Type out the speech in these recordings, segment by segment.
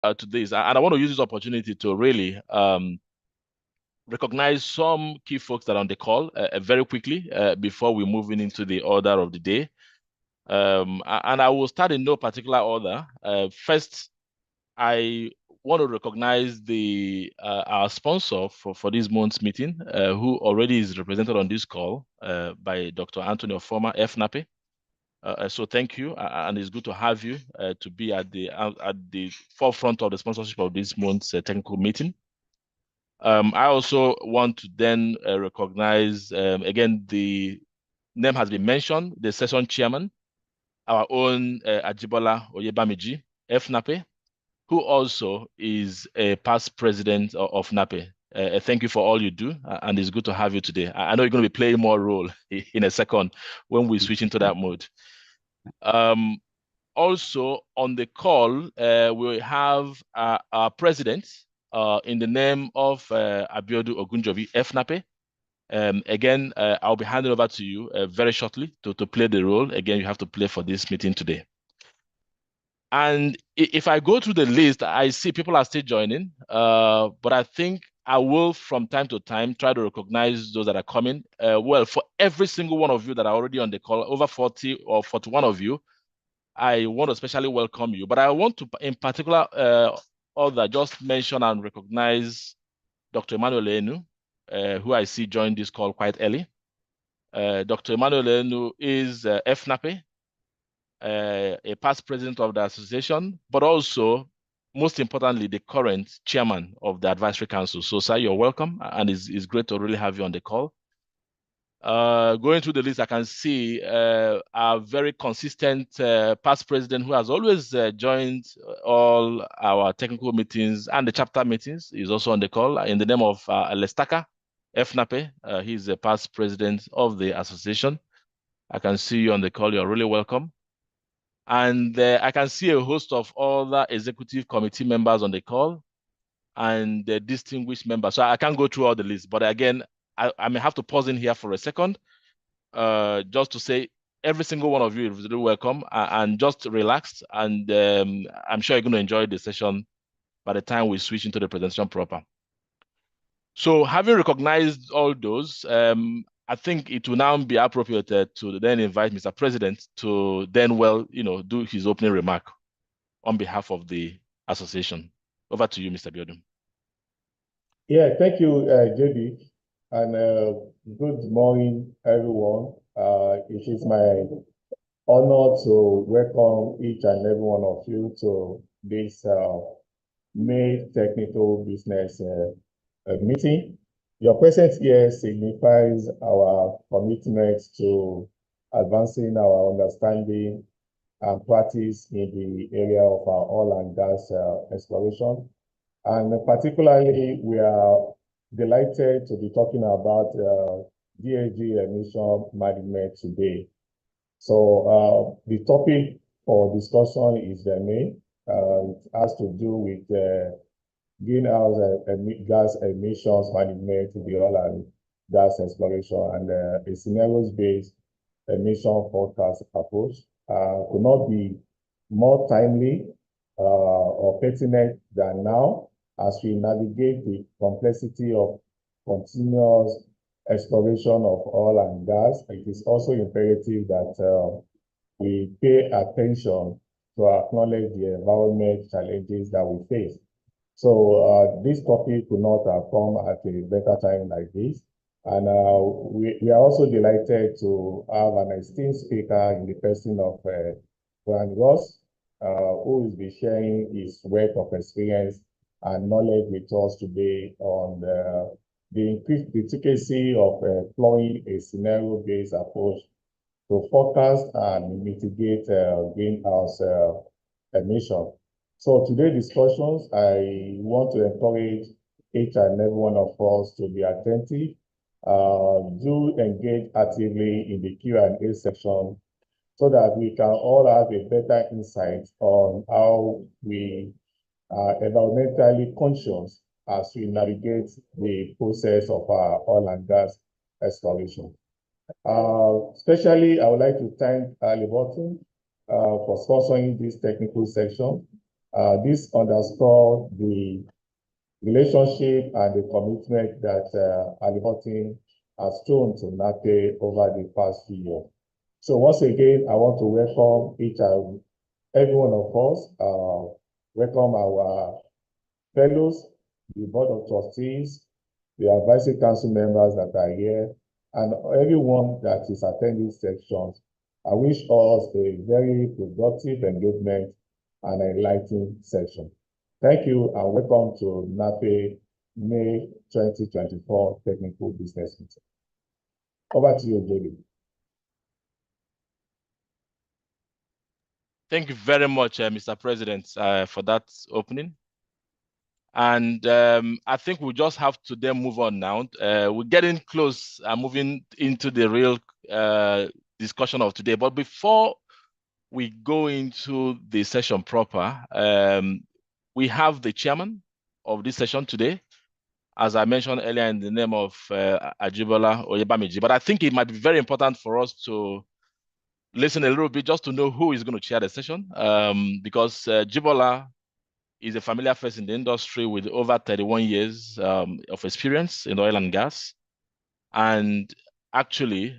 to this. And I want to use this opportunity to really recognize some key folks that are on the call very quickly before we move into the order of the day. And I will start in no particular order. First, I want to recognize our sponsor for this month's meeting, who already is represented on this call by Dr. Anthony Ofoma, FNAPE. So thank you, and it's good to have you to be at the forefront of the sponsorship of this month's technical meeting. I also want to then recognize, again, the name has been mentioned, the session chairman, our own Ajibola Oyebamiji, FNAPE, who also is a past president of NAPE. Thank you for all you do, and it's good to have you today. I know you're going to be playing more role in a second when we switch into that mode. Also on the call, we have our president in the name of Abiodun Ogunjobi, FNAPE. Again, I'll be handing over to you very shortly to play the role. Again, you have to play for this meeting today. And if I go through the list, I see people are still joining, but I think I will, from time to time, try to recognize those that are coming. Well, for every single one of you that are already on the call, over 40 or 41 of you, I want to especially welcome you. But I want to, in particular, just mention and recognize Dr. Emmanuel Enu, who I see joined this call quite early. Dr. Emmanuel Enu is FNAPE, a past president of the association, but also, most importantly, the current chairman of the advisory council. So, sir, you're welcome, and it's great to really have you on the call. Going through the list, I can see our very consistent past president who has always joined all our technical meetings and the chapter meetings. He's also on the call in the name of Lestaka FNAPE. He's the past president of the association. I can see you on the call. You're really welcome. And I can see a host of other executive committee members on the call and the distinguished members. So I can't go through all the list, but again, I may have to pause in here for a second just to say every single one of you is really welcome and just relax. And I'm sure you're going to enjoy the session by the time we switch into the presentation proper. So having recognized all those, I think it will now be appropriate to then invite Mr. President to then, do his opening remark on behalf of the association. Over to you, Mr. Biodun. Yeah, thank you, JB, and good morning, everyone. It is my honor to welcome each and every one of you to this May technical business meeting. Your presence here signifies our commitment to advancing our understanding and practice in the area of our oil and gas exploration. And particularly, we are delighted to be talking about GHG emission management today. So the topic for discussion is the main. It has to do with greenhouse gas emissions management in the oil and gas exploration, and a scenarios-based emission forecast approach could not be more timely or pertinent than now as we navigate the complexity of continuous exploration of oil and gas. It is also imperative that we pay attention to acknowledge the environment challenges that we face. So this topic could not have come at a better time like this. And we are also delighted to have an esteemed speaker in the person of Bryan, who will be sharing his wealth of experience and knowledge with us today on the increased efficacy of employing a scenario-based approach to forecast and mitigate greenhouse emission. So today's discussions, I want to encourage each and every one of us to be attentive, do engage actively in the Q&A section so that we can all have a better insight on how we are environmentally conscious as we navigate the process of our oil and gas exploration. Especially, I would like to thank Halliburton for sponsoring this technical section. This underscores the relationship and the commitment that Halliburton has shown to NAPE over the past few years. So once again, I want to welcome each and every one of us, welcome our fellows, the Board of Trustees, the Advisory Council members that are here, and everyone that is attending sections. I wish us a very productive engagement and enlightening session. Thank you and welcome to NAPE May 2024 Technical Business Meeting. Over to you, David. Thank you very much, Mr. President, for that opening. And I think we'll just have to then move on now. We're getting close and moving into the real discussion of today. But before we go into the session proper, we have the chairman of this session today, as I mentioned earlier, in the name of Ajibola Oyebamiji. But I think it might be very important for us to listen a little bit just to know who is going to chair the session, because Jibola is a familiar face in the industry with over 31 years of experience in oil and gas. And actually,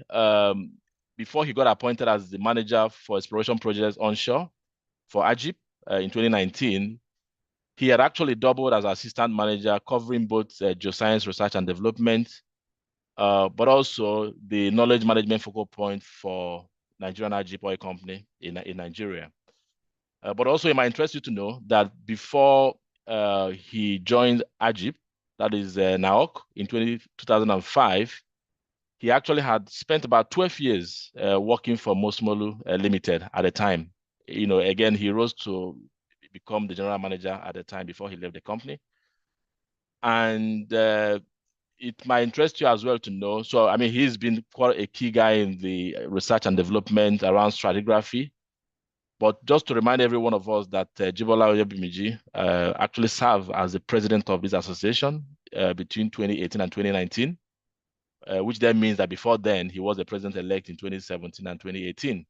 before he got appointed as the manager for exploration projects onshore for AGIP in 2019, he had actually doubled as assistant manager, covering both geoscience research and development, but also the knowledge management focal point for Nigerian AGIP oil company in Nigeria. But also it might interest you to know that before he joined AGIP, that is NAOC, in 2005, he actually had spent about 12 years working for Mosmolu Limited at the time. You know, again, he rose to become the general manager at the time before he left the company. And it might interest you as well to know, so I mean, he's been quite a key guy in the research and development around stratigraphy. But just to remind every one of us that Jibola Oyebamiji actually served as the president of this association between 2018 and 2019, which then means that before then, he was the president-elect in 2017 and 2018.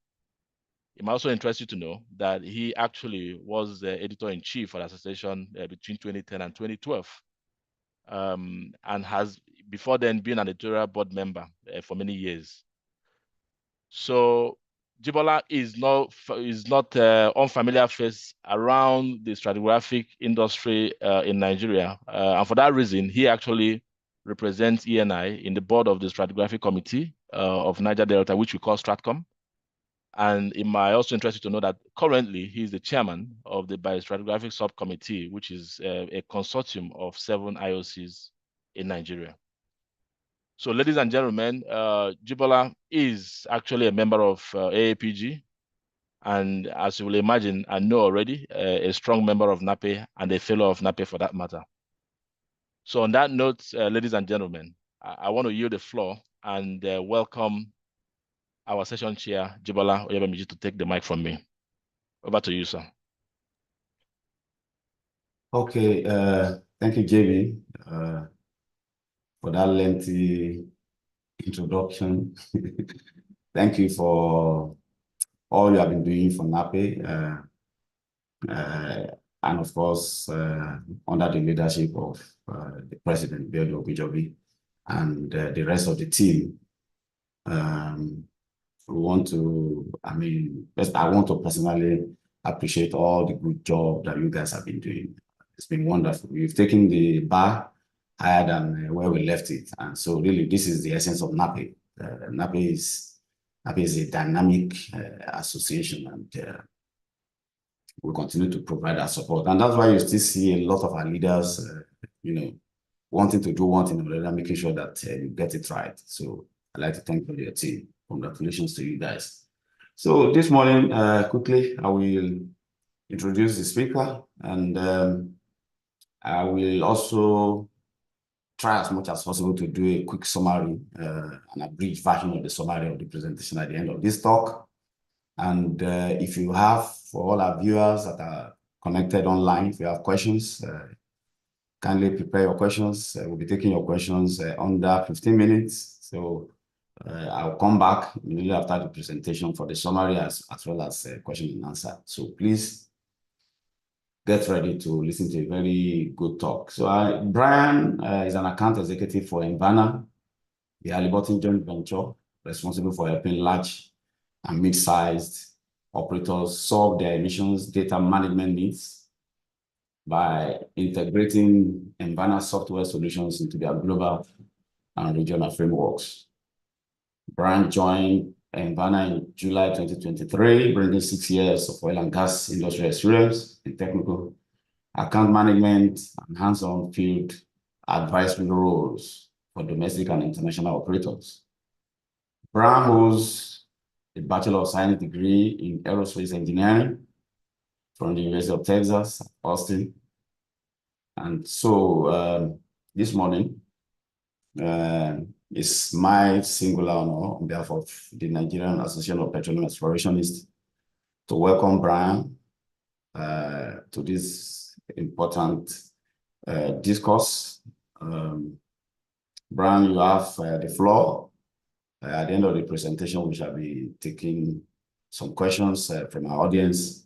It might also interest you to know that he actually was the editor-in-chief for the association between 2010 and 2012, and has before then been an editorial board member for many years. So Jibola is not unfamiliar face around the stratigraphic industry in Nigeria, and for that reason, he actually represents ENI in the board of the stratigraphic committee of Niger Delta, which we call Stratcom. And it might also interest you to know that currently he is the chairman of the biostratigraphic subcommittee, which is a consortium of 7 IOCs in Nigeria. So, ladies and gentlemen, Jibola is actually a member of AAPG, and as you will imagine and know already, a strong member of NAPE and a fellow of NAPE for that matter. So on that note, ladies and gentlemen, I want to yield the floor and welcome our session chair, Jibola Oyebamiji, to take the mic from me. Over to you, sir. Okay, thank you, JB, for that lengthy introduction. Thank you for all you have been doing for NAPE, and of course, under the leadership of the President, Bello Ogunjobi, and the rest of the team. We want to, I want to personally appreciate all the good job that you guys have been doing. It's been wonderful. We've taken the bar higher than where we left it. And so really, this is the essence of NAPE. NAPE is a dynamic association, and we continue to provide our support. And that's why you still see a lot of our leaders, wanting to do one thing or another, making sure that you get it right. So I'd like to thank you for your team. Congratulations to you guys. So this morning, quickly, I will introduce the speaker, and I will also try as much as possible to do a quick summary, an abridged version of the summary of the presentation at the end of this talk. And if you have, for all our viewers that are connected online, if you have questions, kindly prepare your questions. We'll be taking your questions under 15 minutes. So I'll come back immediately after the presentation for the summary as well as question and answer. So please get ready to listen to a very good talk. So Bryan is an account executive for Envana, the Halliburton joint venture, responsible for helping large and mid-sized operators solve their emissions data management needs by integrating Envana software solutions into their global and regional frameworks. Bryan joined Envana in July 2023, bringing 6 years of oil and gas industry experience in technical account management and hands-on field advisory roles for domestic and international operators. Bryan holds a Bachelor of Science degree in aerospace engineering from the University of Texas, Austin. And so this morning, it's my singular honor on behalf of the Nigerian Association of Petroleum Explorationists to welcome Bryan to this important discourse. Bryan, you have the floor. At the end of the presentation, we shall be taking some questions from our audience.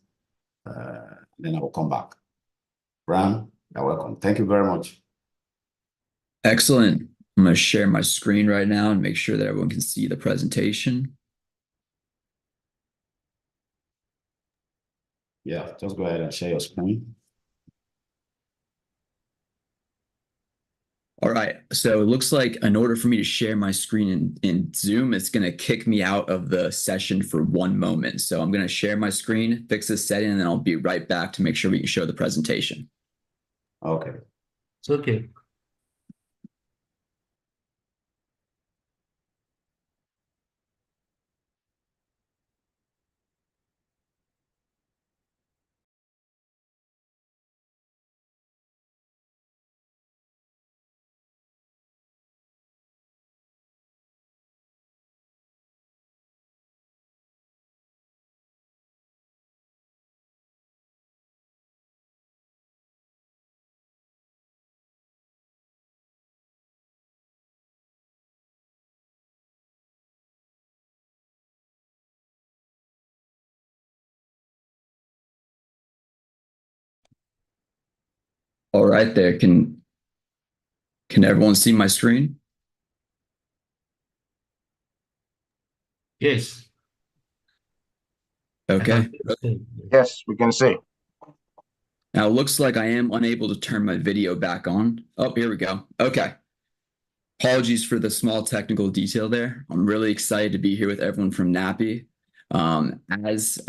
Then I will come back. Bryan, you're welcome. Thank you very much. Excellent. I'm going to share my screen right now and make sure that everyone can see the presentation. Yeah, just go ahead and share your screen. All right, so it looks like in order for me to share my screen in Zoom, it's going to kick me out of the session for 1 moment. So I'm going to share my screen, fix this setting, and then I'll be right back to make sure we can show the presentation. Okay. It's okay. All right, there. Can everyone see my screen? Yes. Okay. Yes, we can see. Now, it looks like I am unable to turn my video back on. Oh, here we go. Okay. Apologies for the small technical detail there. I'm really excited to be here with everyone from NAPI. As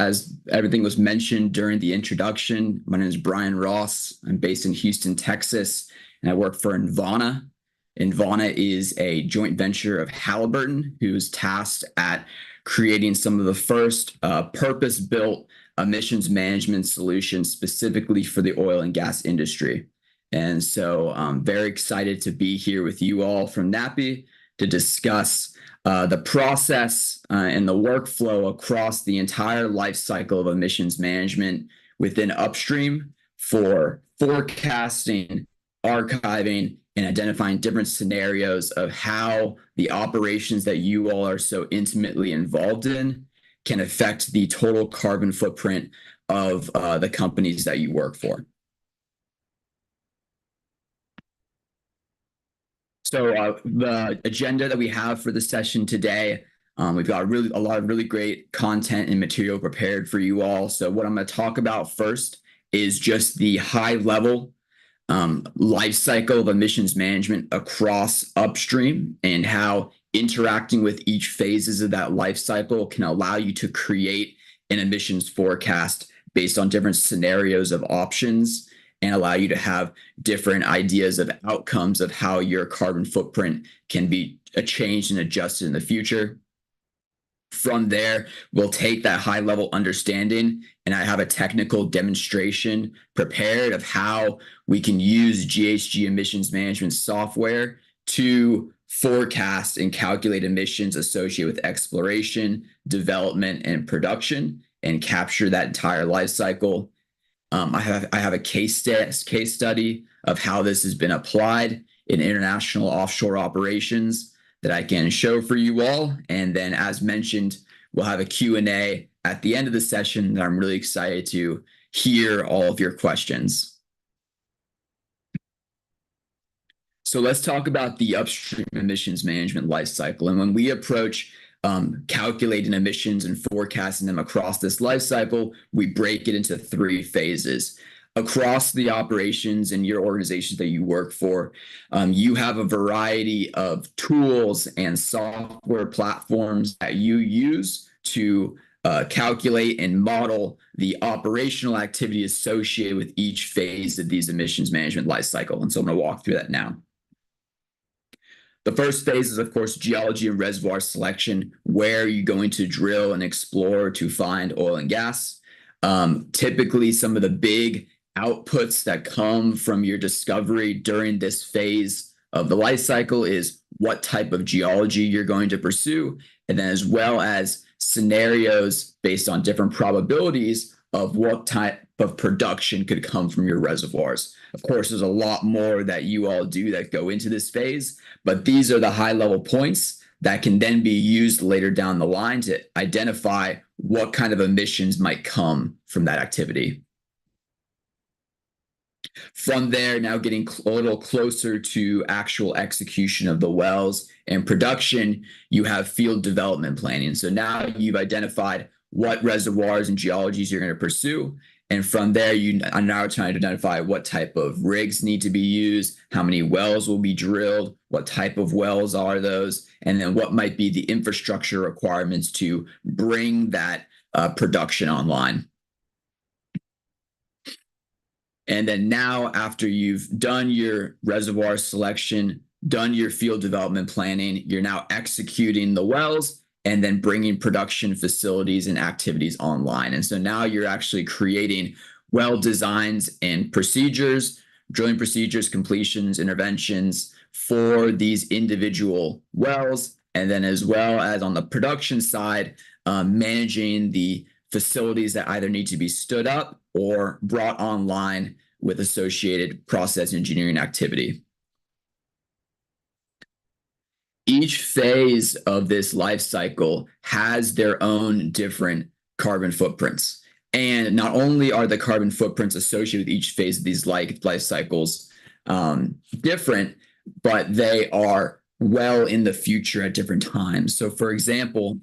everything was mentioned during the introduction, my name is Bryan Ross. I'm based in Houston, Texas, and I work for Envana. Envana is a joint venture of Halliburton, who's tasked at creating some of the first purpose-built emissions management solutions specifically for the oil and gas industry. And so I'm very excited to be here with you all from NAPI to discuss the process and the workflow across the entire life cycle of emissions management within upstream for forecasting, archiving, and identifying different scenarios of how the operations that you all are so intimately involved in can affect the total carbon footprint of the companies that you work for. So the agenda that we have for the session today, we've got a lot of really great content and material prepared for you all. So what I'm going to talk about first is just the high level life cycle of emissions management across upstream and how interacting with each phases of that life cycle can allow you to create an emissions forecast based on different scenarios of options and allow you to have different ideas of outcomes of how your carbon footprint can be changed and adjusted in the future. From there, we'll take that high level understanding and I have a technical demonstration prepared of how we can use GHG emissions management software to forecast and calculate emissions associated with exploration, development, and production and capture that entire life cycle. I have a case study of how this has been applied in international offshore operations that I can show for you all. And then as mentioned, we'll have a Q&A at the end of the session that I'm really excited to hear all of your questions. So let's talk about the upstream emissions management life cycle. And when we approach calculating emissions and forecasting them across this life cycle, we break it into 3 phases. Across the operations in your organizations that you work for, you have a variety of tools and software platforms that you use to calculate and model the operational activity associated with each phase of these emissions management life cycle. And so I'm going to walk through that now. The first phase is, of course, geology and reservoir selection, where you're going to drill and explore to find oil and gas. Typically, some of the big outputs that come from your discovery during this phase of the life cycle is what type of geology you're going to pursue, and then as well as scenarios based on different probabilities of what type of production could come from your reservoirs. Of course, there's a lot more that you all do that go into this phase, but these are the high-level points that can then be used later down the line to identify what kind of emissions might come from that activity. From there, now getting a little closer to actual execution of the wells and production, you have field development planning. So now you've identified what reservoirs and geologies you're going to pursue. And from there, you are now trying to identify what type of rigs need to be used, how many wells will be drilled, what type of wells are those, and then what might be the infrastructure requirements to bring that production online. And then now, after you've done your reservoir selection, done your field development planning, you're now executing the wells and then bringing production facilities and activities online. And so now you're actually creating well designs and procedures, drilling procedures, completions, interventions for these individual wells. And then as well as on the production side, managing the facilities that either need to be stood up or brought online with associated process engineering activity. Each phase of this life cycle has their own different carbon footprints. And not only are the carbon footprints associated with each phase of these life cycles different, but they are well in the future at different times. So for example,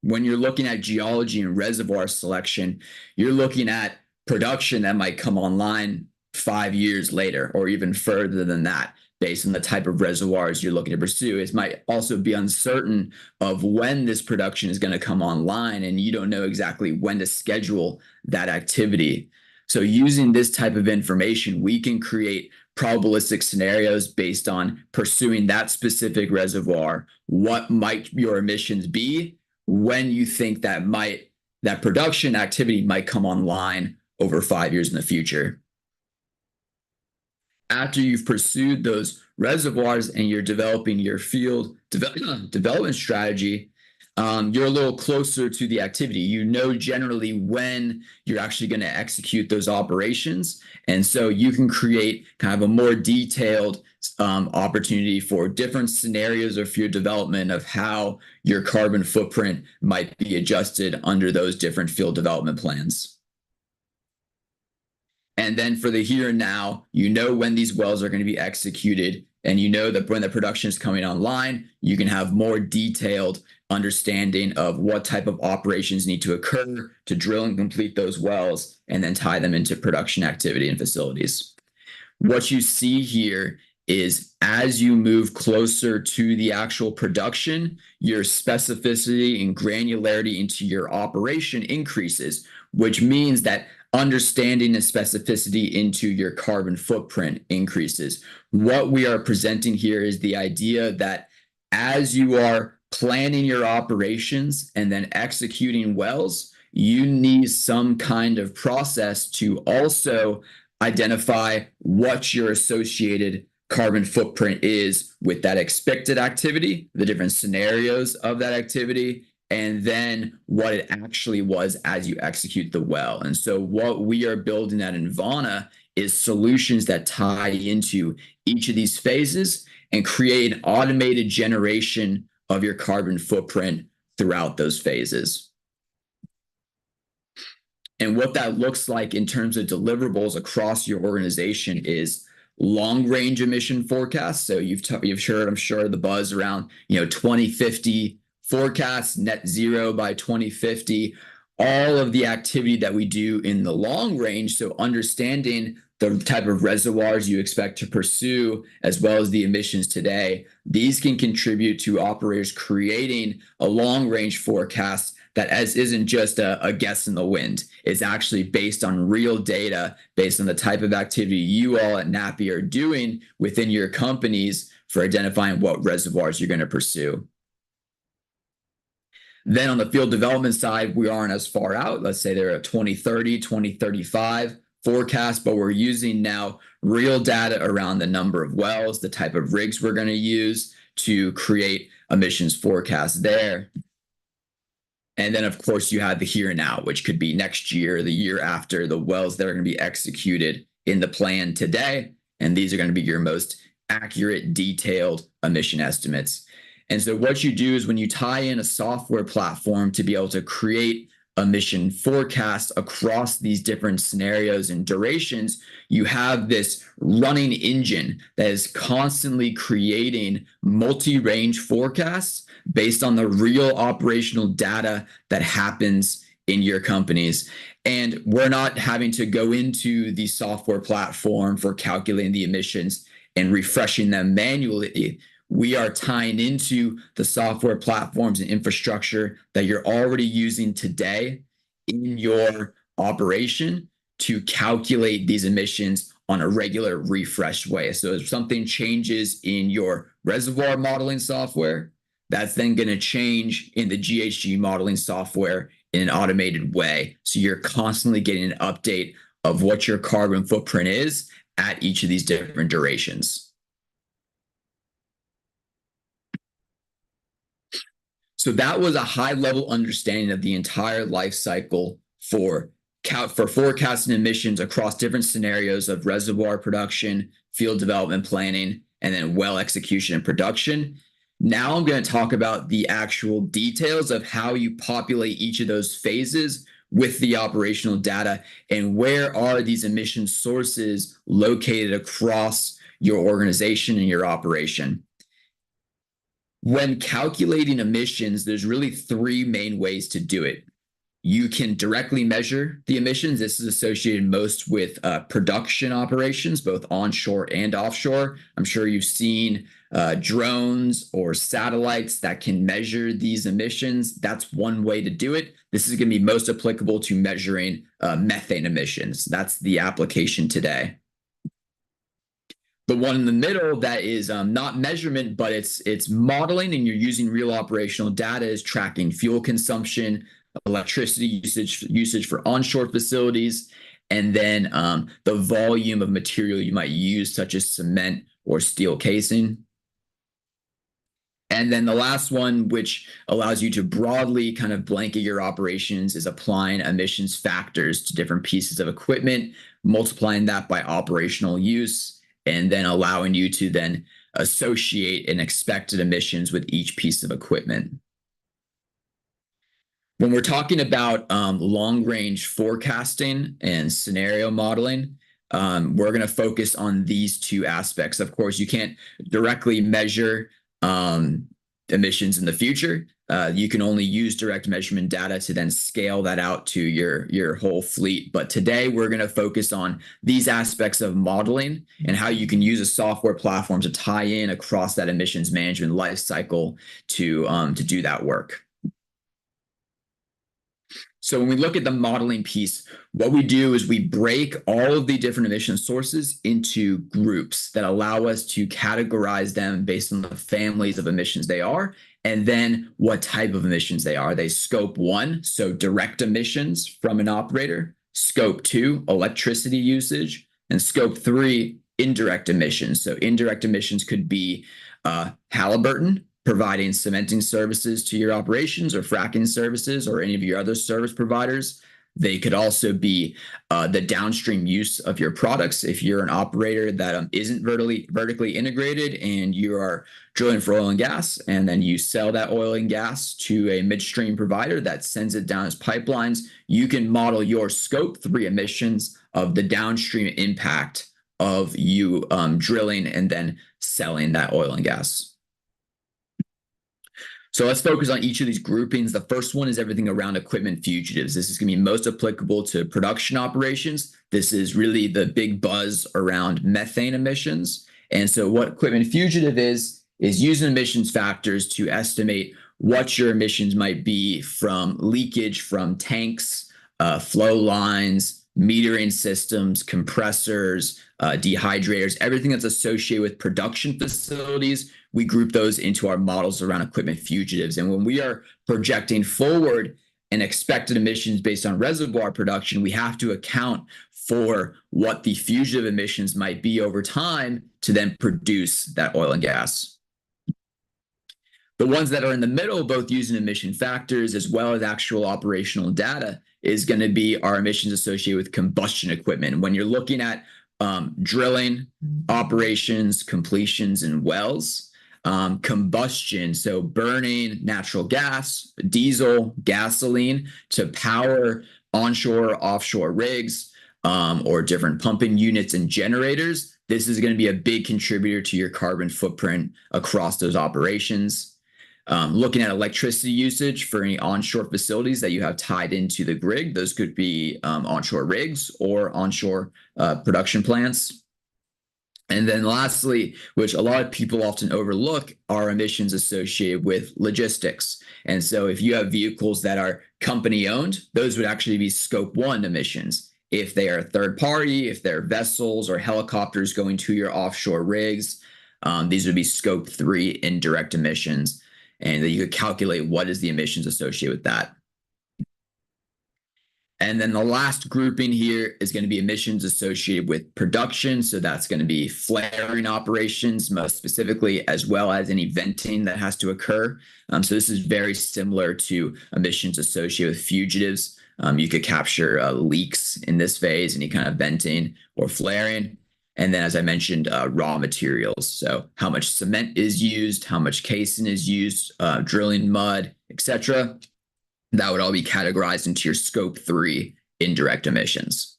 when you're looking at geology and reservoir selection, you're looking at production that might come online 5 years later or even further than that, based on the type of reservoirs you're looking to pursue. It might also be uncertain of when this production is going to come online, and you don't know exactly when to schedule that activity. So using this type of information, we can create probabilistic scenarios based on pursuing that specific reservoir. What might your emissions be when you think that production activity might come online over 5 years in the future? After you've pursued those reservoirs and you're developing your field development strategy, you're a little closer to the activity. You know generally when you're actually going to execute those operations. And so you can create kind of a more detailed opportunity for different scenarios of your development of how your carbon footprint might be adjusted under those different field development plans. And then for the here and now, you know when these wells are going to be executed, and you know that when the production is coming online, you can have more detailed understanding of what type of operations need to occur to drill and complete those wells, and then tie them into production activity and facilities. What you see here is as you move closer to the actual production, your specificity and granularity into your operation increases, which means that understanding the specificity into your carbon footprint increases. What we are presenting here is the idea that as you are planning your operations and then executing wells, you need some kind of process to also identify what your associated carbon footprint is with that expected activity, the different scenarios of that activity, and then what it actually was as you execute the well. And so what we are building at Envana is solutions that tie into each of these phases and create an automated generation of your carbon footprint throughout those phases. And what that looks like in terms of deliverables across your organization is long-range emission forecasts. So you've heard, I'm sure, the buzz around 2050 forecasts, net zero by 2050, all of the activity that we do in the long range. So understanding the type of reservoirs you expect to pursue, as well as the emissions today, these can contribute to operators creating a long-range forecast that isn't just a guess in the wind. It's actually based on real data, based on the type of activity you all at NAPI are doing within your companies for identifying what reservoirs you're going to pursue. Then on the field development side, we aren't as far out. Let's say they're a 2030, 2035 forecast, but we're using now real data around the number of wells, the type of rigs we're going to use to create emissions forecasts there. And then, of course, you have the here and now, which could be next year, the year after, the wells that are going to be executed in the plan today. And these are going to be your most accurate, detailed emission estimates. And so what you do is when you tie in a software platform to be able to create emission forecasts across these different scenarios and durations, you have this running engine that is constantly creating multi-range forecasts based on the real operational data that happens in your companies. And we're not having to go into the software platform for calculating the emissions and refreshing them manually. We are tying into the software platforms and infrastructure that you're already using today in your operation to calculate these emissions on a regular refresh way. So if something changes in your reservoir modeling software, that's then going to change in the GHG modeling software in an automated way. So you're constantly getting an update of what your carbon footprint is at each of these different durations. So that was a high-level understanding of the entire life cycle for forecasting emissions across different scenarios of reservoir production, field development planning, and then well execution and production. Now I'm going to talk about the actual details of how you populate each of those phases with the operational data and where are these emission sources located across your organization and your operation. When calculating emissions, there's really three main ways to do it. You can directly measure the emissions. This is associated most with production operations, both onshore and offshore. I'm sure you've seen drones or satellites that can measure these emissions. That's one way to do it. This is going to be most applicable to measuring methane emissions. That's the application today. The one in the middle that is not measurement, but it's modeling, and you're using real operational data, is tracking fuel consumption, electricity usage for onshore facilities, and then the volume of material you might use, such as cement or steel casing. And then the last one, which allows you to broadly kind of blanket your operations, is applying emissions factors to different pieces of equipment, multiplying that by operational use, and then allowing you to then associate an expected emissions with each piece of equipment. When we're talking about long-range forecasting and scenario modeling, we're going to focus on these two aspects. Of course, you can't directly measure emissions in the future. You can only use direct measurement data to then scale that out to your whole fleet. But today we're going to focus on these aspects of modeling and how you can use a software platform to tie in across that emissions management life cycle to do that work. So when we look at the modeling piece, what we do is we break all of the different emission sources into groups that allow us to categorize them based on the families of emissions they are, and then what type of emissions they are. They scope 1, so direct emissions from an operator, scope 2, electricity usage, and scope 3, indirect emissions. So indirect emissions could be Halliburton providing cementing services to your operations, or fracking services, or any of your other service providers. They could also be the downstream use of your products. If you're an operator that isn't vertically integrated and you are drilling for oil and gas, and then you sell that oil and gas to a midstream provider that sends it down as pipelines, you can model your Scope 3 emissions of the downstream impact of you drilling and then selling that oil and gas. So let's focus on each of these groupings. The first one is everything around equipment fugitives. This is going to be most applicable to production operations. This is really the big buzz around methane emissions. And so what equipment fugitive is using emissions factors to estimate what your emissions might be from leakage from tanks, flow lines, metering systems, compressors, dehydrators, everything that's associated with production facilities. We group those into our models around equipment fugitives. And when we are projecting forward and expected emissions based on reservoir production, we have to account for what the fugitive emissions might be over time to then produce that oil and gas. The ones that are in the middle, both using emission factors as well as actual operational data, is going to be our emissions associated with combustion equipment. When you're looking at drilling, operations, completions, and wells, combustion, so burning natural gas, diesel, gasoline to power onshore, offshore rigs, or different pumping units and generators. This is going to be a big contributor to your carbon footprint across those operations. Looking at electricity usage for any onshore facilities that you have tied into the grid, those could be onshore rigs or onshore production plants. And then lastly, which a lot of people often overlook, are emissions associated with logistics. And so if you have vehicles that are company owned, those would actually be Scope 1 emissions. If they are third party, if they're vessels or helicopters going to your offshore rigs, these would be Scope 3 indirect emissions. And then you could calculate what is the emissions associated with that. And then the last grouping here is going to be emissions associated with production. So that's going to be flaring operations, most specifically, as well as any venting that has to occur. So this is very similar to emissions associated with fugitives. You could capture leaks in this phase, any kind of venting or flaring. And then, as I mentioned, raw materials. So how much cement is used, how much casing is used, drilling mud, etc. That would all be categorized into your Scope 3 indirect emissions.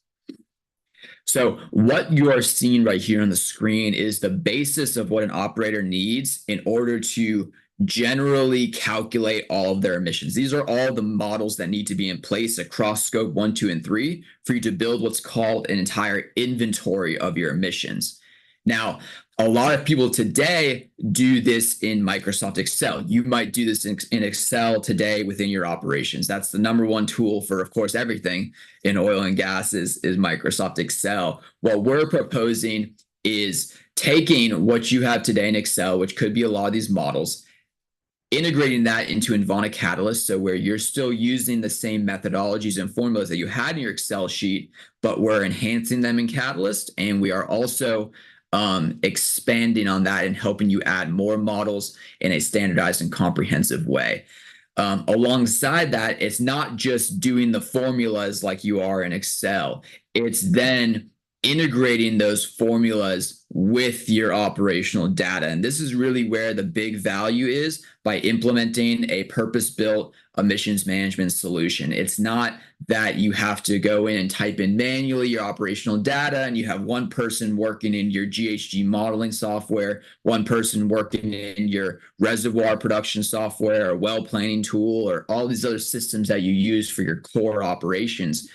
So what you are seeing right here on the screen is the basis of what an operator needs in order to generally calculate all of their emissions. These are all the models that need to be in place across Scope 1, 2, and 3 for you to build what's called an entire inventory of your emissions. Now, a lot of people today do this in Microsoft Excel. You might do this in Excel today within your operations. That's the number one tool for, of course, everything in oil and gas is Microsoft Excel. What we're proposing is taking what you have today in Excel, which could be a lot of these models, integrating that into Envana Catalyst, so where you're still using the same methodologies and formulas that you had in your Excel sheet, but we're enhancing them in Catalyst, and we are also expanding on that and helping you add more models in a standardized and comprehensive way. Alongside that, it's not just doing the formulas like you are in Excel. It's then integrating those formulas with your operational data. And this is really where the big value is by implementing a purpose-built emissions management solution. It's not that you have to go in and type in manually your operational data and you have one person working in your GHG modeling software, one person working in your reservoir production software or well planning tool or all these other systems that you use for your core operations.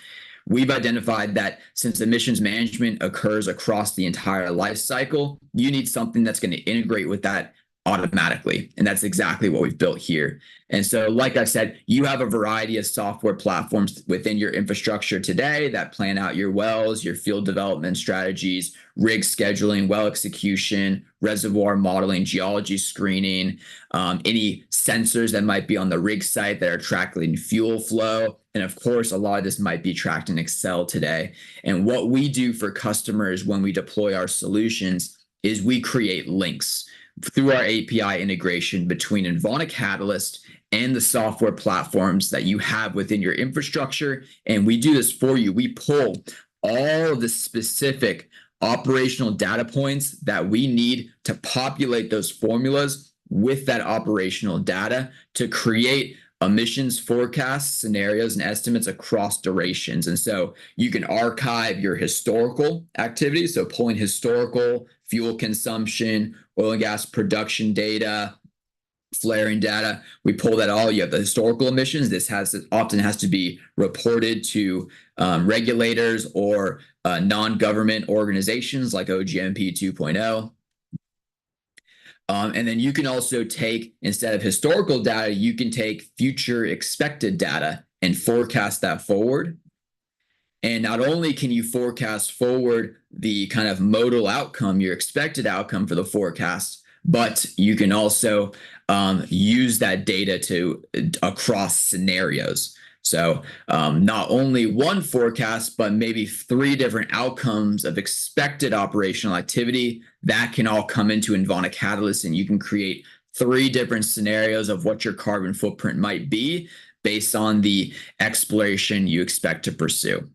We've identified that since emissions management occurs across the entire life cycle, you need something that's going to integrate with that automatically. And that's exactly what we've built here. And so, like I said, you have a variety of software platforms within your infrastructure today that plan out your wells, your field development strategies, rig scheduling, well execution, reservoir modeling, geology screening, any sensors that might be on the rig site that are tracking fuel flow. And of course, a lot of this might be tracked in Excel today. And what we do for customers when we deploy our solutions is we create links. through our API integration between Envana Catalyst and the software platforms that you have within your infrastructure. And we do this for you. We pull all of the specific operational data points that we need to populate those formulas with that operational data to create emissions forecasts, scenarios, and estimates across durations. And so you can archive your historical activities, so pulling historical fuel consumption, oil and gas production data, flaring data. We pull that all. You have the historical emissions. This often has to be reported to regulators or non-government organizations like OGMP 2.0. And then you can also take, instead of historical data, you can take future expected data and forecast that forward. And not only can you forecast forward the kind of modal outcome, your expected outcome for the forecast, but you can also use that data to across scenarios. So not only one forecast, but maybe 3 different outcomes of expected operational activity that can all come into Envana Catalyst, and you can create 3 different scenarios of what your carbon footprint might be based on the exploration you expect to pursue.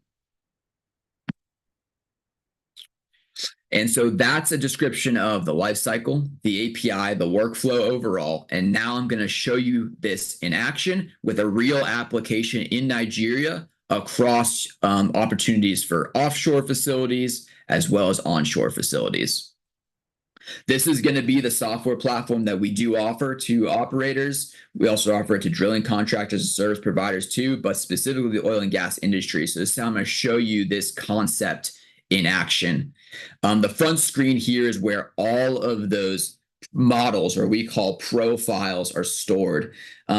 And so that's a description of the life cycle, the API, the workflow overall. And now I'm going to show you this in action with a real application in Nigeria across opportunities for offshore facilities as well as onshore facilities. This is going to be the software platform that we do offer to operators. We also offer it to drilling contractors and service providers too, but specifically the oil and gas industry. So this is how I'm going to show you this concept in action. The front screen here is where all of those models, or we call profiles, are stored.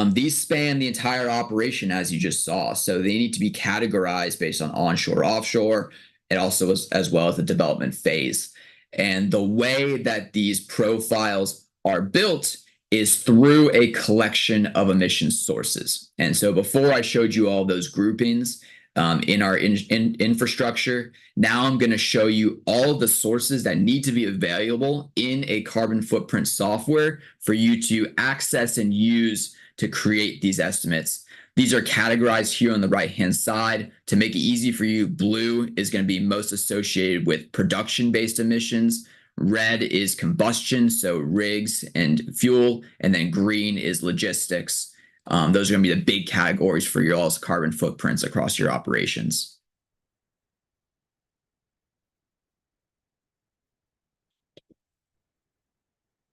These span the entire operation, as you just saw. So they need to be categorized based on onshore, offshore, and also as well as the development phase. And the way that these profiles are built is through a collection of emission sources. And so before I showed you all those groupings in our infrastructure, now I'm going to show you all of the sources that need to be available in a carbon footprint software for you to access and use to create these estimates. These are categorized here on the right-hand side. To make it easy for you, blue is going to be most associated with production-based emissions. Red is combustion, so rigs and fuel, and then green is logistics. Those are going to be the big categories for your all's carbon footprints across your operations.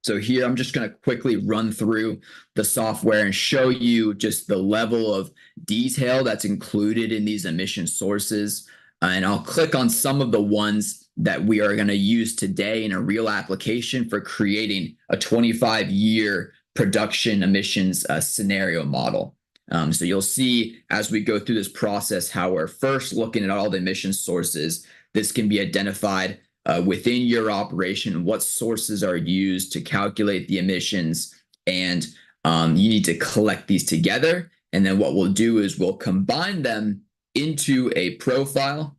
So here, I'm just going to quickly run through the software and show you just the level of detail that's included in these emission sources. And I'll click on some of the ones that we are going to use today in a real application for creating a 25-year production emissions scenario model. So you'll see as we go through this process how we're first looking at all the emission sources. This can be identified within your operation, what sources are used to calculate the emissions, and you need to collect these together. And then what we'll do is we'll combine them into a profile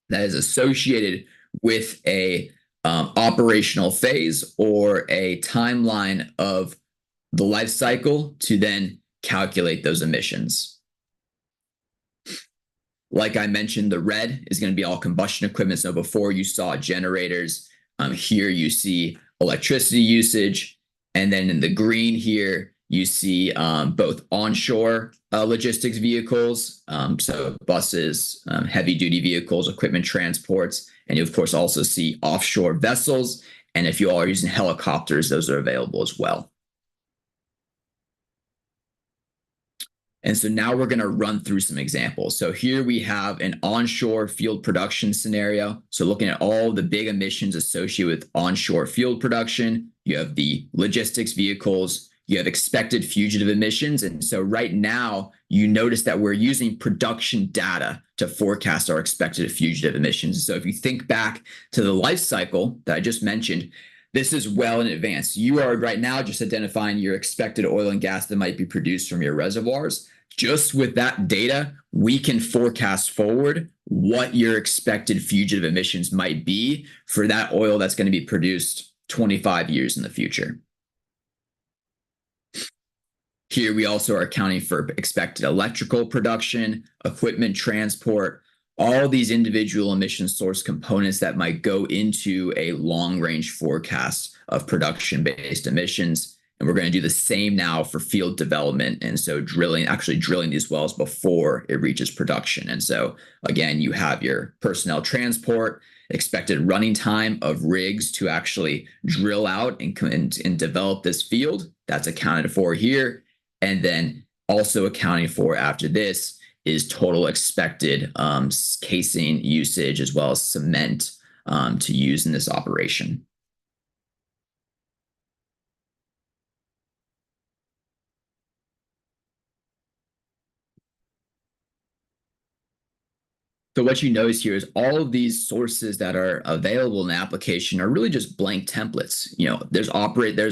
that is associated with a operational phase or a timeline of the life cycle to then calculate those emissions. Like I mentioned, the red is going to be all combustion equipment. So before you saw generators, here you see electricity usage. And then in the green here, you see both onshore logistics vehicles, so buses, heavy-duty vehicles, equipment transports, and you, of course, also see offshore vessels. And if you all are using helicopters, those are available as well. And so now we're going to run through some examples. So here we have an onshore field production scenario. So looking at all the big emissions associated with onshore field production, you have the logistics vehicles, you have expected fugitive emissions. And so right now, you notice that we're using production data to forecast our expected fugitive emissions. So if you think back to the life cycle that I just mentioned, this is well in advance. You are right now just identifying your expected oil and gas that might be produced from your reservoirs. Just with that data, we can forecast forward what your expected fugitive emissions might be for that oil that's going to be produced 25 years in the future. Here, we also are accounting for expected electrical production, equipment transport, all these individual emission source components that might go into a long-range forecast of production-based emissions. And we're going to do the same now for field development. And so actually drilling these wells before it reaches production. And so again, you have your personnel transport, expected running time of rigs to actually drill out and develop this field. That's accounted for here. And then also accounting for after this is total expected casing usage as well as cement to use in this operation. So what you notice here is all of these sources that are available in the application are really just blank templates. You know, there's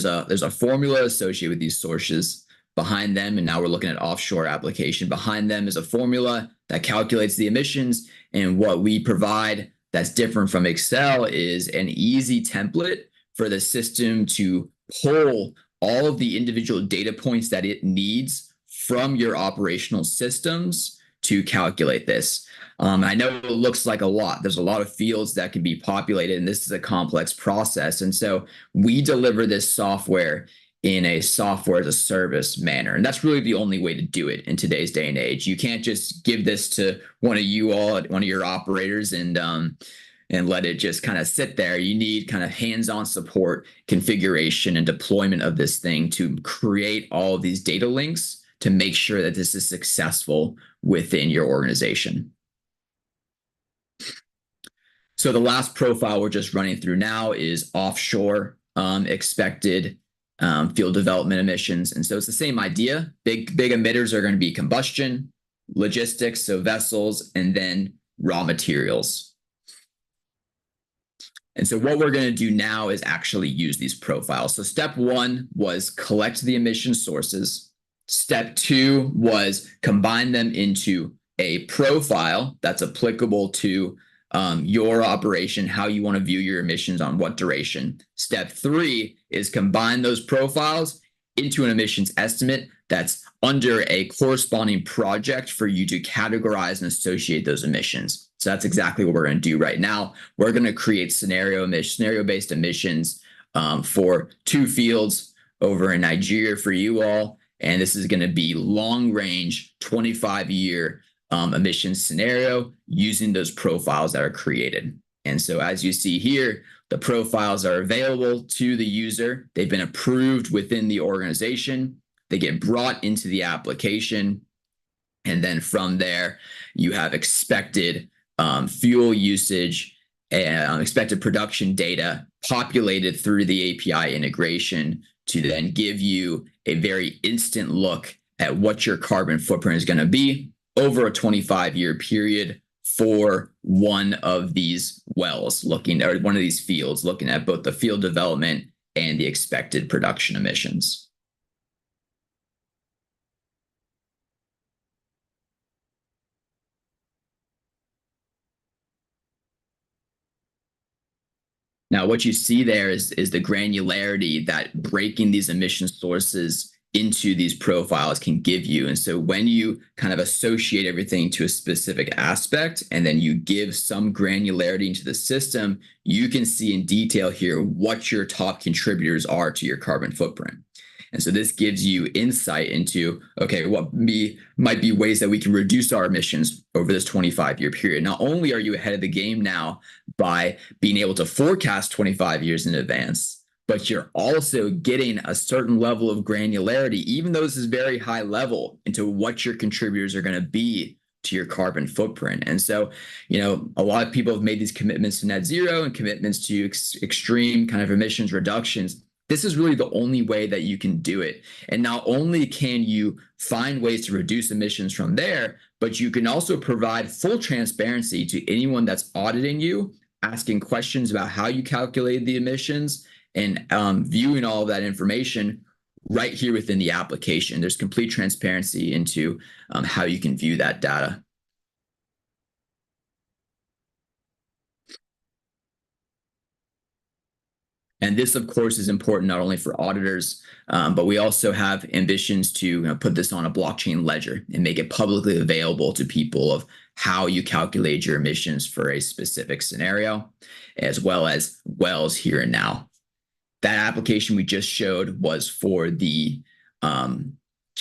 a formula associated with these sources behind them, and now we're looking at offshore application. Behind them is a formula that calculates the emissions, and what we provide that's different from Excel is an easy template for the system to pull all of the individual data points that it needs from your operational systems to calculate this. I know it looks like a lot. There's a lot of fields that can be populated, and this is a complex process. And so we deliver this software in a software as a service manner. And that's really the only way to do it in today's day and age. You can't just give this to one of you all, one of your operators, and let it just kind of sit there. You need kind of hands-on support, configuration, and deployment of this thing to create all of these data links to make sure that this is successful within your organization. So the last profile we're just running through now is offshore expected field development emissions. And so it's the same idea. Big emitters are going to be combustion, logistics, so vessels, and then raw materials. And so what we're going to do now is actually use these profiles. So step one was collect the emission sources. Step two was combine them into a profile that's applicable to your operation, how you want to view your emissions on what duration. Step three is combine those profiles into an emissions estimate that's under a corresponding project for you to categorize and associate those emissions. So that's exactly what we're going to do right now. We're going to create scenario-based emissions for 2 fields over in Nigeria for you all. And this is going to be long-range, 25-year emissions scenario using those profiles that are created. And so as you see here, the profiles are available to the user. They've been approved within the organization. They get brought into the application. And then from there, you have expected fuel usage and expected production data populated through the API integration to then give you a very instant look at what your carbon footprint is going to be over a 25-year period for one of these wells, or one of these fields, looking at both the field development and the expected production emissions. Now, what you see there is the granularity that breaking these emission sources into these profiles can give you. And so when you kind of associate everything to a specific aspect, and then you give some granularity into the system, you can see in detail here what your top contributors are to your carbon footprint. And so this gives you insight into, okay, what might be ways that we can reduce our emissions over this 25-year period. Not only are you ahead of the game now by being able to forecast 25 years in advance, but you're also getting a certain level of granularity, even though this is very high level, into what your contributors are going to be to your carbon footprint. And so, you know, a lot of people have made these commitments to net zero and commitments to extreme kind of emissions reductions. This is really the only way that you can do it. And not only can you find ways to reduce emissions from there, but you can also provide full transparency to anyone that's auditing you, asking questions about how you calculated the emissions, and viewing all of that information right here within the application. There's complete transparency into how you can view that data. And this, of course, is important not only for auditors, but we also have ambitions to put this on a blockchain ledger and make it publicly available to people of how you calculate your emissions for a specific scenario, as well as wells here and now. That application we just showed was for the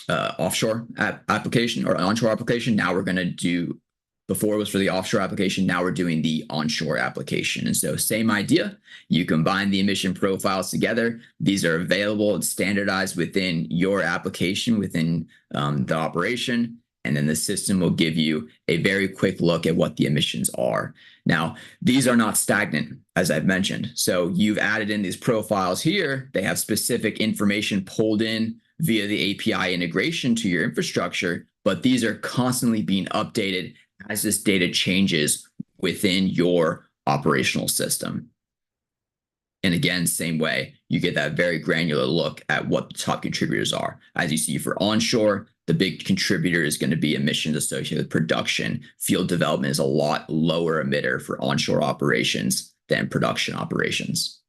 offshore application or onshore application. Now we're going to do, before it was for the offshore application, now we're doing the onshore application. And so same idea, you combine the emission profiles together. These are available and standardized within your application, within the operation. And then the system will give you a very quick look at what the emissions are. Now, these are not stagnant, as I've mentioned. So you've added in these profiles here. They have specific information pulled in via the API integration to your infrastructure, but these are constantly being updated as this data changes within your operational system. And again, same way, you get that very granular look at what the top contributors are. As you see for onshore, the big contributor is going to be emissions associated with production. Field development is a lot lower emitter for onshore operations than production operations.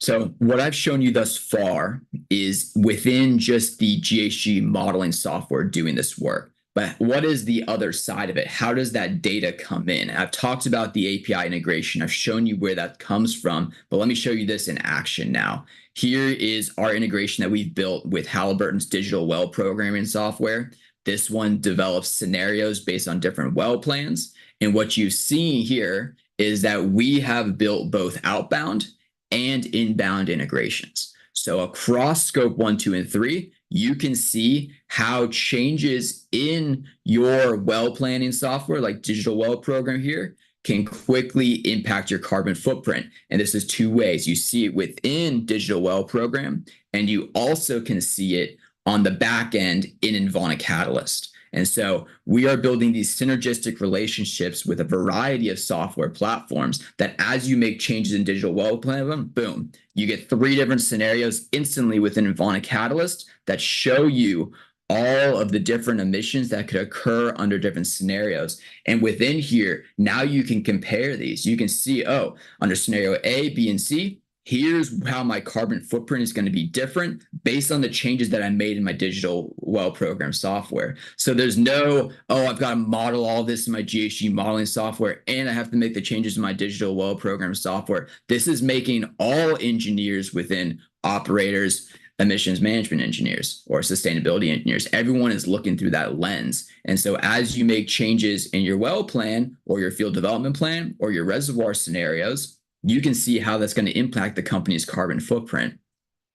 So what I've shown you thus far is within just the GHG modeling software doing this work. But what is the other side of it? How does that data come in? I've talked about the API integration. I've shown you where that comes from, but let me show you this in action now. Here is our integration that we've built with Halliburton's digital well programming software. This one develops scenarios based on different well plans. And what you see here is that we have built both outbound and inbound integrations. So across scope 1, 2, and 3, you can see how changes in your well planning software, like digital well program here, can quickly impact your carbon footprint. And this is two ways. You see it within digital well program, and you also can see it on the back end in Envana Catalyst. And so we are building these synergistic relationships with a variety of software platforms that as you make changes in digital well plan, boom, you get 3 different scenarios instantly within Envana Catalyst that show you all of the different emissions that could occur under different scenarios. And within here, now you can compare these. You can see, oh, under scenario A, B, and C, here's how my carbon footprint is going to be different based on the changes that I made in my digital well program software. So there's no, oh, I've got to model all this in my GHG modeling software, and I have to make the changes in my digital well program software. This is making all engineers within operators, emissions management engineers, or sustainability engineers. Everyone is looking through that lens. And so as you make changes in your well plan or your field development plan or your reservoir scenarios, you can see how that's going to impact the company's carbon footprint,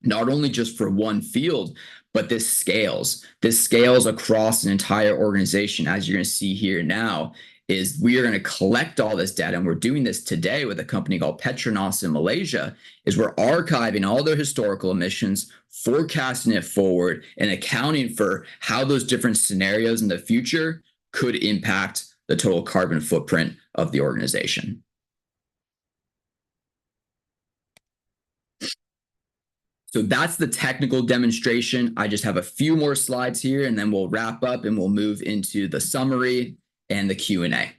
not only just for one field, but this scales. This scales across an entire organization. As you're going to see here now, is we are going to collect all this data, and we're doing this today with a company called Petronas in Malaysia, is we're archiving all their historical emissions, forecasting it forward, and accounting for how those different scenarios in the future could impact the total carbon footprint of the organization. So that's the technical demonstration. I just have a few more slides here, and then we'll wrap up and we'll move into the summary and the Q&A.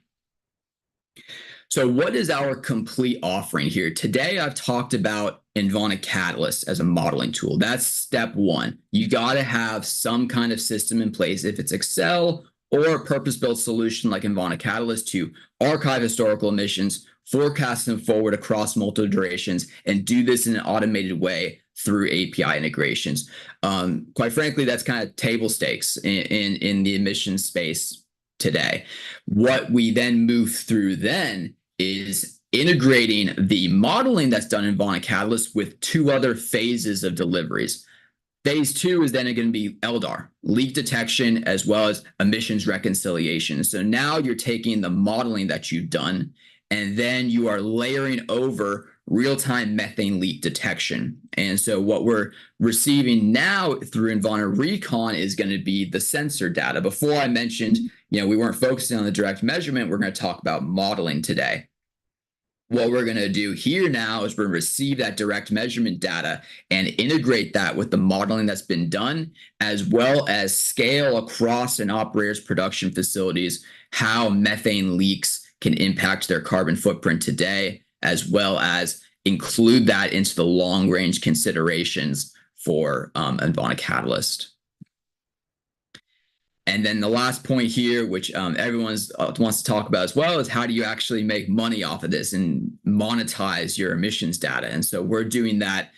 So what is our complete offering here? Today, I've talked about Envana Catalyst as a modeling tool. That's step one. You got to have some kind of system in place, if it's Excel or a purpose-built solution like Envana Catalyst, to archive historical emissions, forecast them forward across multiple durations, and do this in an automated way through API integrations. Quite frankly, that's kind of table stakes in the emissions space today. What we then move through then is integrating the modeling that's done in Envana Catalyst with 2 other phases of deliveries. Phase 2 is then going to be LDAR, leak detection, as well as emissions reconciliation. So now you're taking the modeling that you've done, and then you are layering over real-time methane leak detection. And so what we're receiving now through Envana Recon is going to be the sensor data. Before I mentioned, we weren't focusing on the direct measurement. We're going to talk about modeling today. What we're going to do here now is we're going to receive that direct measurement data and integrate that with the modeling that's been done, as well as scale across an operator's production facilities how methane leaks can impact their carbon footprint today, as well as include that into the long-range considerations for Envana Catalyst. And then the last point here, which everyone wants to talk about as well, is how do you actually make money off of this and monetize your emissions data? And so we're doing that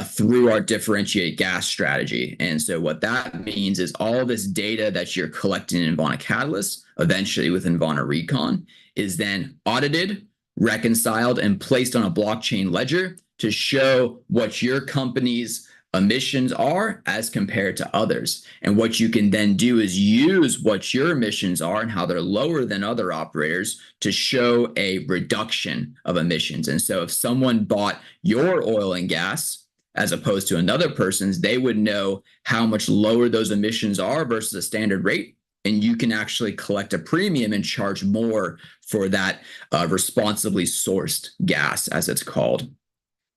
through our differentiated gas strategy. And so what that means is all this data that you're collecting in Envana Catalyst, eventually with Envana Recon, is then audited, reconciled, and placed on a blockchain ledger to show what your company's emissions are as compared to others. And what you can then do is use what your emissions are and how they're lower than other operators to show a reduction of emissions. And so if someone bought your oil and gas as opposed to another person's, they would know how much lower those emissions are versus a standard rate. And you can actually collect a premium and charge more for that responsibly sourced gas, as it's called.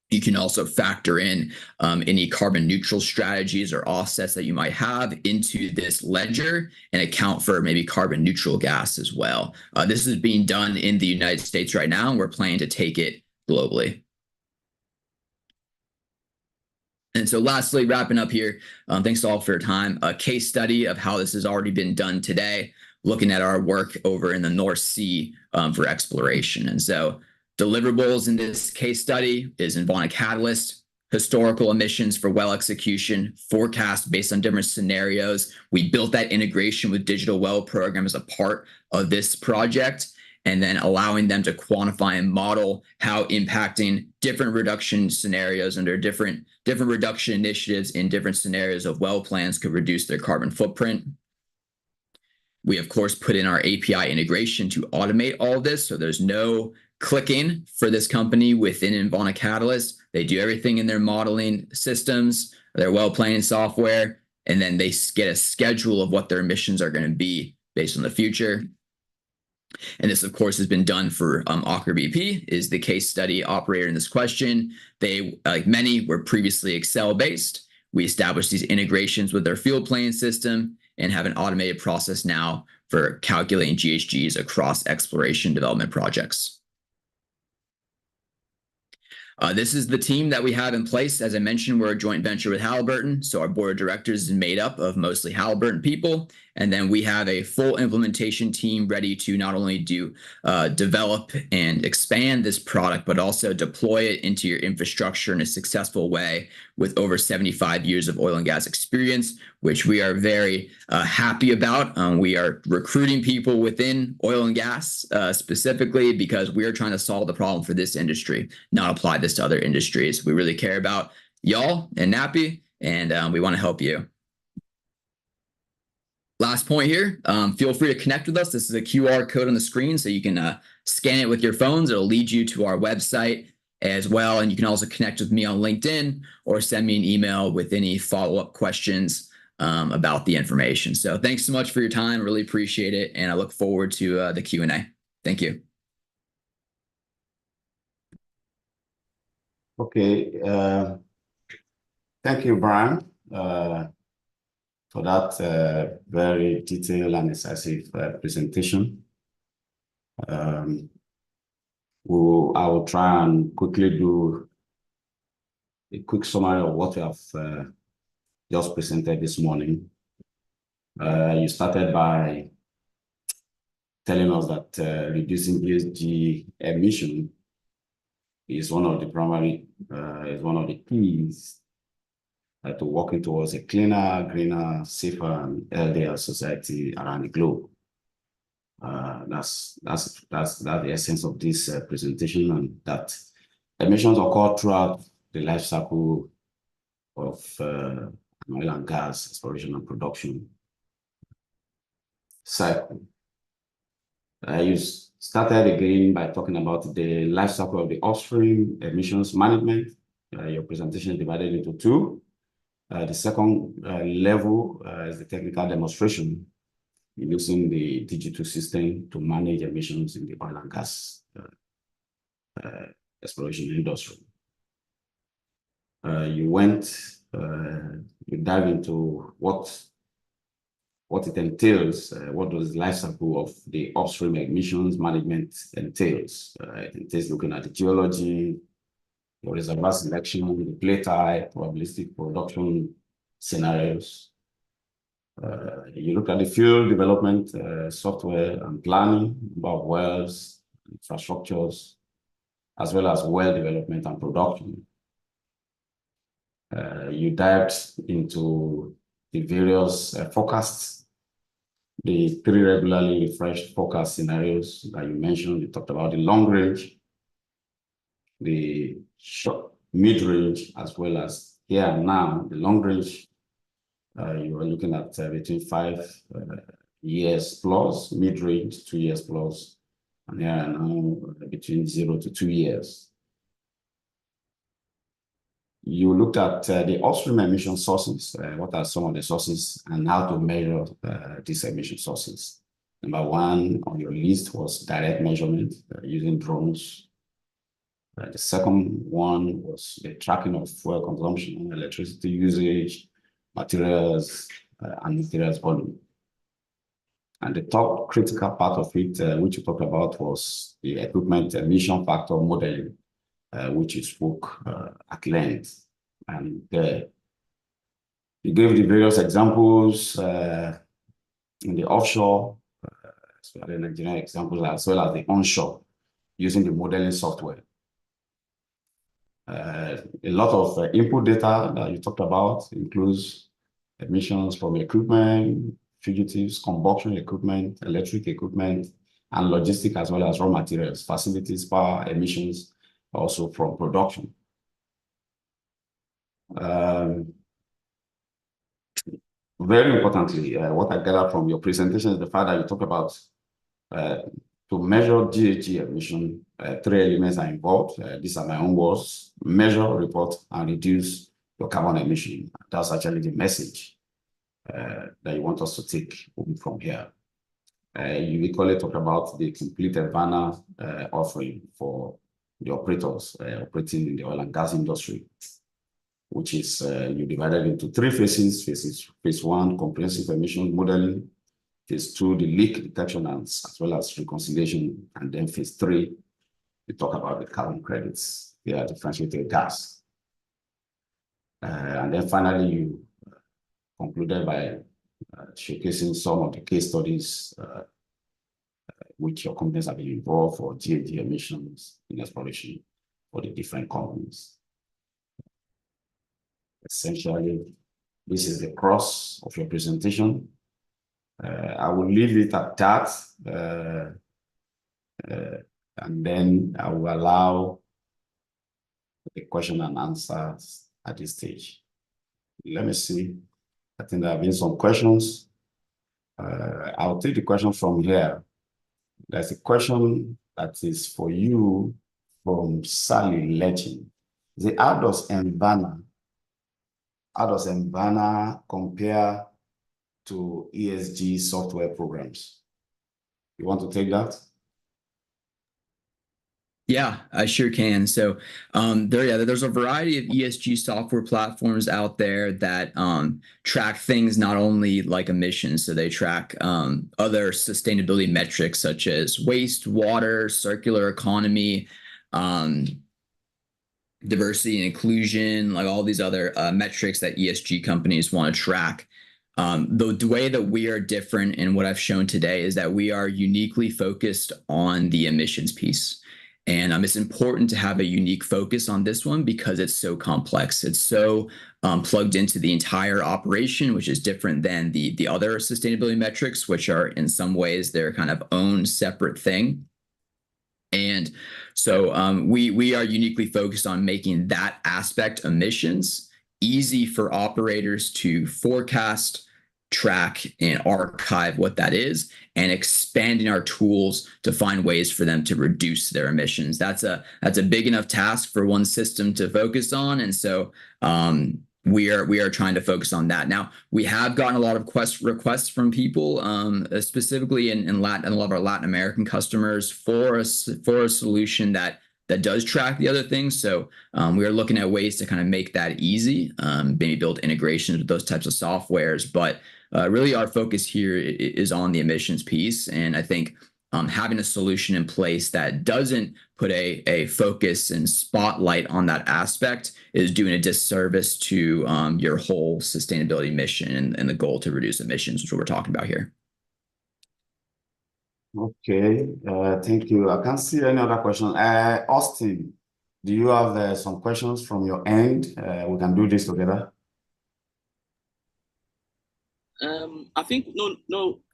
You can also factor in any carbon neutral strategies or offsets that you might have into this ledger and account for maybe carbon neutral gas as well. This is being done in the United States right now, and we're planning to take it globally. And so lastly, wrapping up here, thanks all for your time. A case study of how this has already been done today, looking at our work over in the North Sea for exploration. And so deliverables in this case study is Envana Catalyst, historical emissions for well execution, forecast based on different scenarios. We built that integration with Digital Well Program as a part of this project, and then allowing them to quantify and model how impacting different reduction scenarios under different reduction initiatives in different scenarios of well plans could reduce their carbon footprint. We, of course, put in our API integration to automate all of this, so there's no clicking for this company within Envana Catalyst. They do everything in their modeling systems, their well planning software, and then they get a schedule of what their emissions are going to be based on the future. And this, of course, has been done for Aker BP, is the case study operator in this question. They, like many, were previously Excel-based. We established these integrations with their field planning system and have an automated process now for calculating GHGs across exploration development projects. This is the team that we have in place. As I mentioned, we're a joint venture with Halliburton, so our board of directors is made up of mostly Halliburton people. And then we have a full implementation team ready to not only develop and expand this product, but also deploy it into your infrastructure in a successful way with over 75 years of oil and gas experience, which we are very happy about. We are recruiting people within oil and gas specifically because we are trying to solve the problem for this industry, not apply this to other industries. We really care about y'all and NAPI, and we want to help you. Last point here, feel free to connect with us. This is a QR code on the screen, so you can scan it with your phones. It'll lead you to our website as well. And you can also connect with me on LinkedIn or send me an email with any follow-up questions about the information. So thanks so much for your time. Really appreciate it. And I look forward to the Q&A. Thank you. Okay. Thank you, Bryan, for that very detailed and incisive presentation. I will try and quickly do a quick summary of what we have just presented this morning. You started by telling us that reducing GHG emission is one of the primary, is one of the keys to working towards a cleaner, greener, safer, and healthier society around the globe. That's the essence of this presentation, and that emissions occur throughout the life cycle of oil and gas exploration and production cycle. You started again by talking about the life cycle of the upstream emissions management. Your presentation is divided into two. The second level is the technical demonstration using the digital system to manage emissions in the oil and gas exploration industry. You dive into what it entails, what does the life cycle of the upstream emissions management entails. It entails looking at the geology, the reservoir selection, the play type, probabilistic production scenarios. You look at the field development, software and planning, number of wells, infrastructures, as well as well development and production. You dived into the various forecasts, the 3 regularly refreshed forecast scenarios that you mentioned. You talked about the long range, the short, mid range, as well as here and now, the long range. You are looking at between 5 years plus, mid range 2 years plus, and here and now between 0 to 2 years. You looked at the upstream emission sources. What are some of the sources and how to measure these emission sources? Number 1 on your list was direct measurement using drones. The second one was the tracking of fuel consumption, electricity usage, materials, and materials volume. And the top critical part of it, which you talked about, was the equipment emission factor modeling, which you spoke at length. And you gave the various examples in the offshore, the Nigerian examples, as well as the onshore, using the modeling software. A lot of input data that you talked about includes emissions from equipment, fugitives, combustion equipment, electric equipment, and logistic, as well as raw materials, facilities, power, emissions, also from production. Very importantly, what I gathered from your presentation is the fact that you talk about to measure GHG emission, 3 elements are involved. These are my own words: measure, report, and reduce your carbon emission. That's actually the message that you want us to take from here. You equally talk about the complete Envana offering for the operators operating in the oil and gas industry, which is you divided into 3 phases. Phase 1, comprehensive emission modeling. Phase 2, the leak detection as well as reconciliation. And then phase 3, we talk about the carbon credits. They are differentiated gas. And then finally, you concluded by showcasing some of the case studies which your companies have been involved for GHG emissions in exploration for the different companies. Essentially, this is the crux of your presentation. I will leave it at that, and then I will allow the question and answers at this stage. Let me see. I think there have been some questions. I'll take the question from here. There's a question that is for you from Sally Lechin. How does Envana compare to ESG software programs? You want to take that? Yeah, I sure can. So there's a variety of ESG software platforms out there that track things not only like emissions, so they track other sustainability metrics such as waste, water, circular economy, diversity and inclusion, like all these other metrics that ESG companies want to track. The way that we are different in what I've shown today is that we are uniquely focused on the emissions piece. And it's important to have a unique focus on this one because it's so complex. It's so plugged into the entire operation, which is different than the other sustainability metrics, which are in some ways their kind of own separate thing. And so we are uniquely focused on making that aspect, emissions, easy for operators to forecast, track, and archive what that is, and expanding our tools to find ways for them to reduce their emissions. That's a big enough task for one system to focus on, and so we are trying to focus on that. Now, we have gotten a lot of requests from people, specifically in a lot of our Latin American customers, for a solution that that does track the other things. So we are looking at ways to kind of make that easy, maybe build integrations with those types of softwares. But really our focus here is on the emissions piece. And I think having a solution in place that doesn't put a focus and spotlight on that aspect is doing a disservice to your whole sustainability mission and the goal to reduce emissions, which is what we're talking about here. Okay, thank you. I can't see any other question. Austin, do you have some questions from your end? We can do this together. I think no,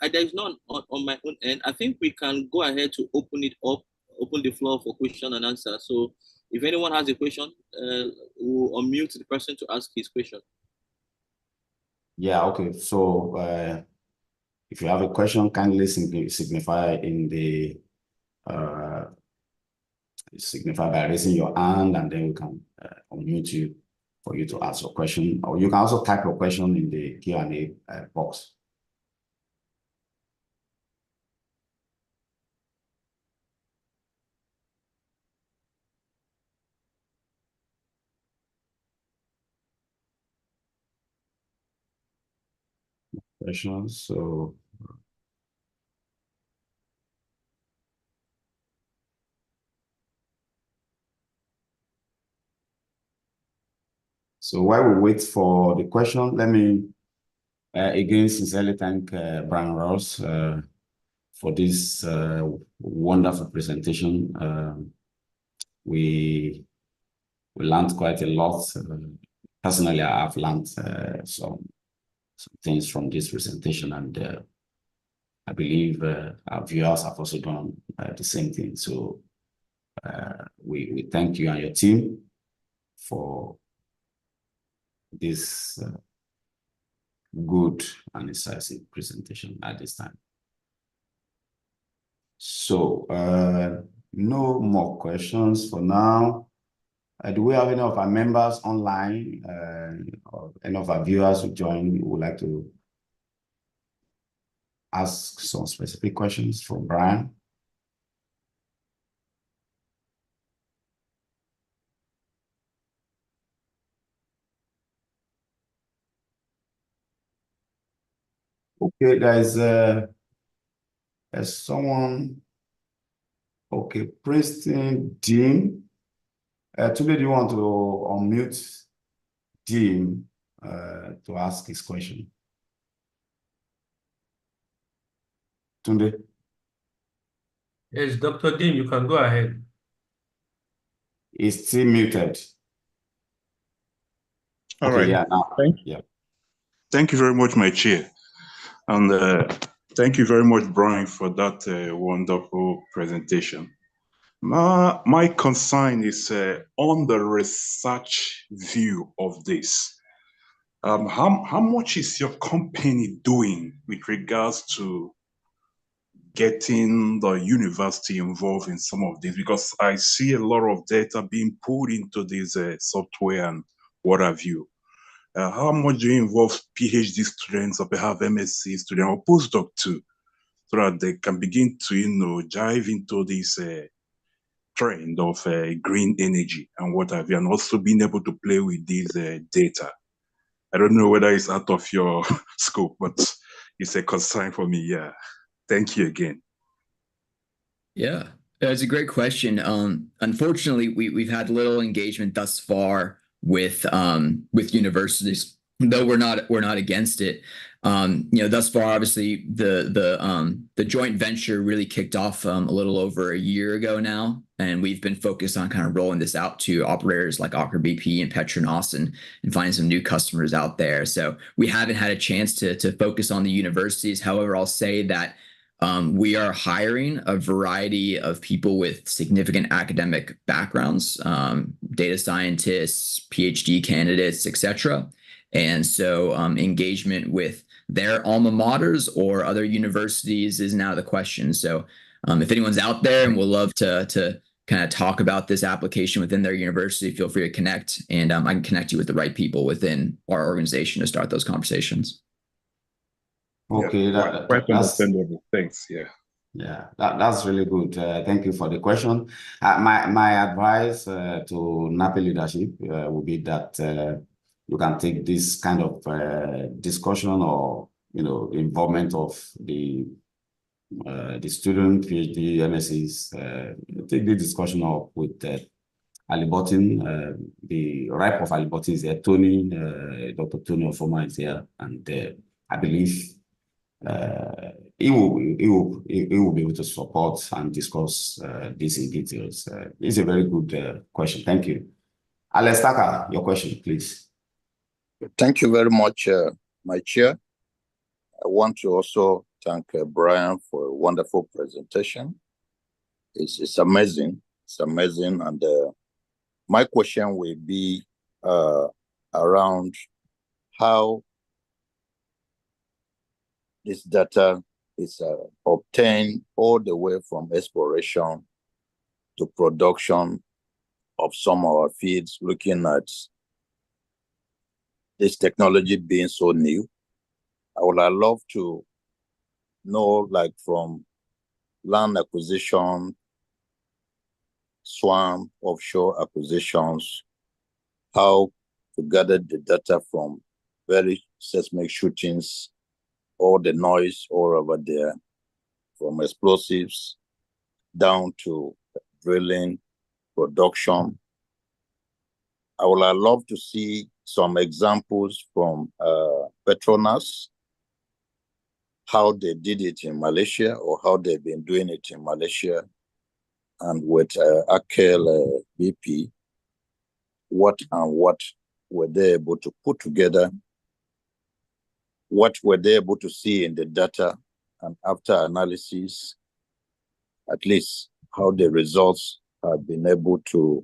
there's none on my own end. I think we can go ahead to open the floor for question and answer. So if anyone has a question, we'll unmute the person to ask his question. Yeah, okay. So if you have a question, kindly signify by raising your hand, and then we can unmute you for you to ask your question, or you can also type your question in the Q&A box. Questions, so while we wait for the question, let me again sincerely thank Bryan Ross for this wonderful presentation. We learned quite a lot. Personally, I have learned some things from this presentation, and I believe our viewers have also done the same thing. So we thank you and your team for this good and incisive presentation at this time. So no more questions for now. Do we have any of our members online or any of our viewers who joined who would like to ask some specific questions from Bryan? Okay, there's someone. Okay, Princeton Dean. Today, do you want to unmute Dean to ask his question? Tunde? Yes, Dr. Dean, you can go ahead. He's still muted. All okay, right. Yeah, now. Thank you very much, my chair. And thank you very much, Bryan, for that wonderful presentation. My concern is on the research view of this. How much is your company doing with regards to getting the university involved in some of this? Because I see a lot of data being put into this software and what have you. How much do you involve PhD students or perhaps MSc students or postdoc too, so that they can begin to, dive into this trend of green energy and what have you, and also being able to play with these data? I don't know whether it's out of your scope, but it's a concern for me. Yeah. Thank you again. Yeah, it's a great question. Unfortunately, we've had little engagement thus far with universities, though we're not against it. Thus far, obviously, the joint venture really kicked off a little over a year ago now, and we've been focused on kind of rolling this out to operators like Aker BP and Petronas and finding some new customers out there. So we haven't had a chance to focus on the universities. However, I'll say that we are hiring a variety of people with significant academic backgrounds, data scientists, PhD candidates, etc. And so engagement with their alma maters or other universities is now the question. So if anyone's out there and would love to kind of talk about this application within their university, feel free to connect, and I can connect you with the right people within our organization to start those conversations. Okay, quite understandable. Thanks. Yeah. Yeah, that's really good. Thank you for the question. My advice to NAPI leadership would be that you can take this kind of discussion or involvement of the student, PhD, MSCs, take the discussion up with Halliburton. The rep of Halliburton is here, Tony, Dr. Tony Ofoma is here, and I believe he will be able to support and discuss this in details. It's a very good question. Thank you. Alex Taka, your question, please. Thank you very much, my chair. I want to also thank Bryan for a wonderful presentation. It's amazing. It's amazing. And my question will be around how this data is obtained all the way from exploration to production of some of our fields, looking at this technology being so new. I would love to know, like, from land acquisition, swamp, offshore acquisitions, how to gather the data from very seismic shootings, all the noise all over there, from explosives down to drilling, production. I would love to see some examples from Petronas, how they did it in Malaysia or how they've been doing it in Malaysia, and with Akel BP, what were they able to put together, what were they able to see in the data, and after analysis, at least how the results have been able to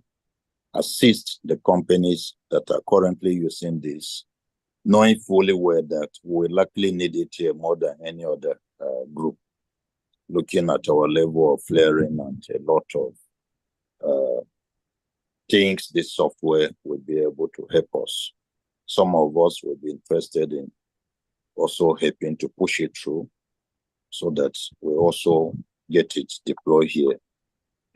assist the companies that are currently using this, knowing fully well that we likely need it here more than any other group, looking at our level of flaring and a lot of things this software will be able to help us. Some of us will be interested in also helping to push it through so that we also get it deployed here,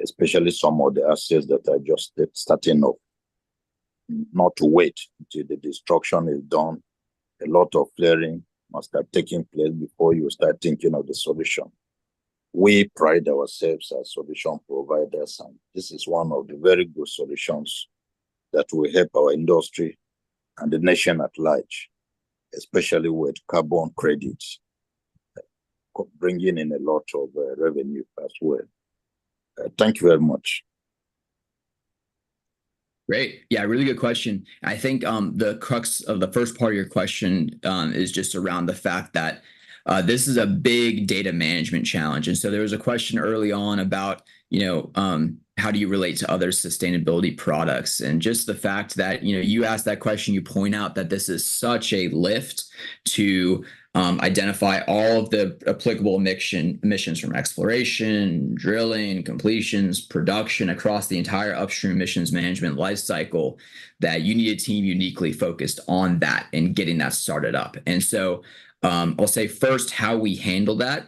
especially some of the assets that are just starting up, not to wait until the destruction is done. A lot of flaring must have taken place before you start thinking of the solution. We pride ourselves as solution providers, and this is one of the very good solutions that will help our industry and the nation at large, especially with carbon credits, bringing in a lot of revenue as well. Thank you very much. Great. Yeah, really good question. I think the crux of the first part of your question is just around the fact that this is a big data management challenge. And so there was a question early on about, how do you relate to other sustainability products? And just the fact that, you asked that question, you point out that this is such a lift to identify all of the applicable emissions from exploration, drilling, completions, production across the entire upstream emissions management lifecycle, that you need a team uniquely focused on that and getting that started up. And so I'll say first how we handle that.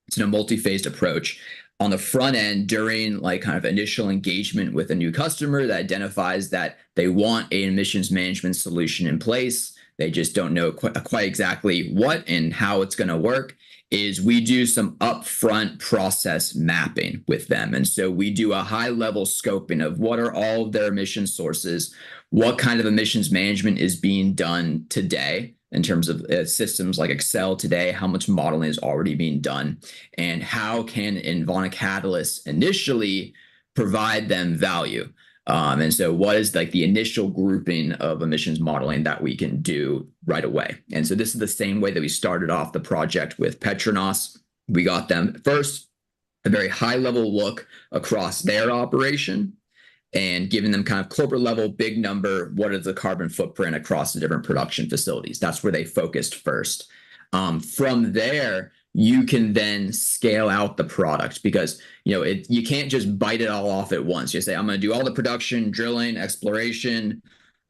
It's in a multi-phased approach. On the front end, during kind of initial engagement with a new customer that identifies that they want an emissions management solution in place, they just don't know quite exactly what and how it's going to work, is we do some upfront process mapping with them. And so we do a high-level scoping of what are all of their emission sources, what kind of emissions management is being done today in terms of systems like Excel today, how much modeling is already being done, and how can Envana Catalyst initially provide them value. And so what is the initial grouping of emissions modeling that we can do right away? And so this is the same way that we started off the project with Petronas. We got them first a very high level look across their operation and giving them kind of corporate level, big number, what is the carbon footprint across the different production facilities? That's where they focused first. From there, you can then scale out the product because you can't just bite it all off at once. You say, I'm going to do all the production, drilling, exploration,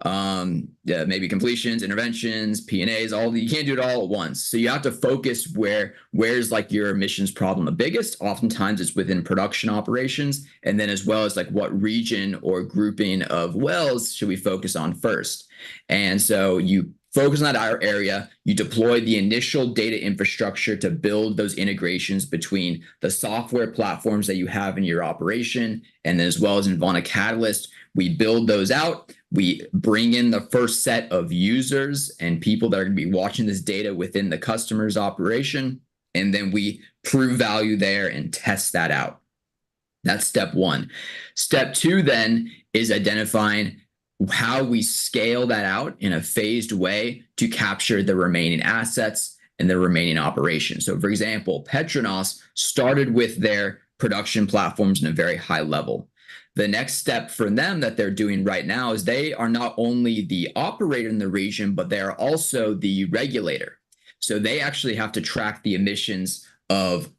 yeah, maybe completions, interventions, P&As, you can't do it all at once. So you have to focus where's like your emissions problem the biggest. Oftentimes it's within production operations, and then as well as like what region or grouping of wells should we focus on first. And so you focus on that area, you deploy the initial data infrastructure to build those integrations between the software platforms that you have in your operation, and then as well as Envana Catalyst. We build those out. We bring in the first set of users and people that are going to be watching this data within the customer's operation, and then we prove value there and test that out. That's step one. Step two then is identifying how we scale that out in a phased way to capture the remaining assets and the remaining operations. So for example, Petronas started with their production platforms in a very high level. The next step for them that they're doing right now is they are not only the operator in the region, but they are also the regulator. So they actually have to track the emissions of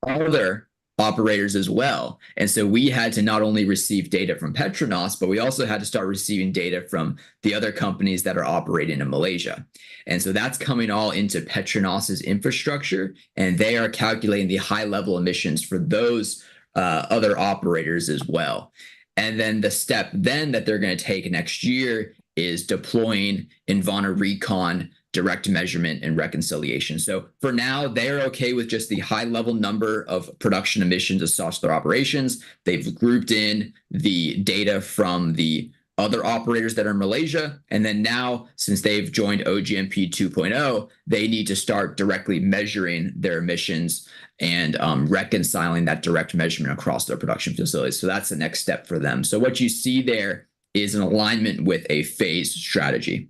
other operators as well. And so we had to not only receive data from Petronas, but we also had to start receiving data from the other companies that are operating in Malaysia. And so that's coming all into Petronas's infrastructure, and they are calculating the high level emissions for those other operators as well. And then the step then that they're going to take next year is deploying Envana Recon direct measurement and reconciliation. So for now, they're okay with just the high level number of production emissions across their operations. They've grouped in the data from the other operators that are in Malaysia. And then now, since they've joined OGMP 2.0, they need to start directly measuring their emissions and reconciling that direct measurement across their production facilities. So that's the next step for them. So what you see there is an alignment with a phased strategy.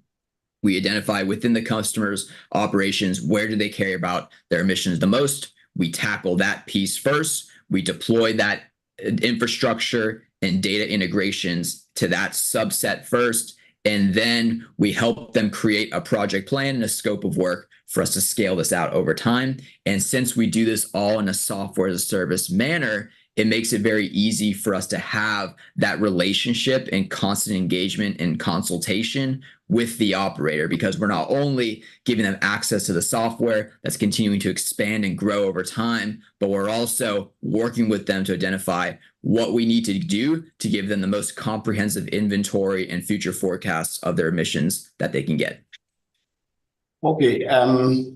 We identify within the customer's operations, where do they care about their emissions the most? We tackle that piece first. We deploy that infrastructure and data integrations to that subset first. And then we help them create a project plan and a scope of work for us to scale this out over time. And since we do this all in a software as a service manner, it makes it very easy for us to have that relationship and constant engagement and consultation with the operator, because we're not only giving them access to the software that's continuing to expand and grow over time, but we're also working with them to identify what we need to do to give them the most comprehensive inventory and future forecasts of their emissions that they can get. Okay,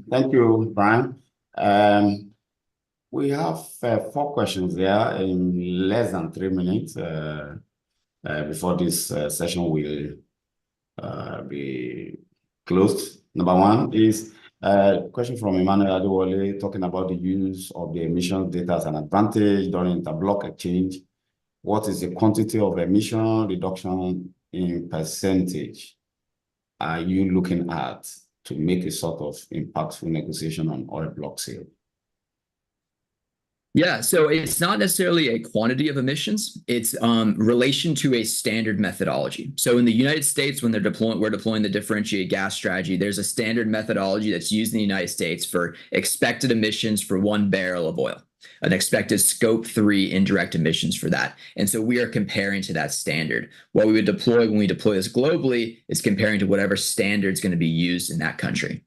thank you, Bryan. We have 4 questions there in less than 3 minutes before this session will be closed. Number 1 is a question from Emmanuel Adewale talking about the use of the emission data as an advantage during interblock exchange. What is the quantity of emission reduction in percentage are you looking at to make a sort of impactful negotiation on oil block sale? Yeah, so it's not necessarily a quantity of emissions. It's relation to a standard methodology. So in the United States, when we're deploying the differentiated gas strategy, there's a standard methodology that's used in the United States for expected emissions for 1 barrel of oil, an expected scope 3 indirect emissions for that. And so we are comparing to that standard. What we would deploy when we deploy this globally is comparing to whatever standard is going to be used in that country.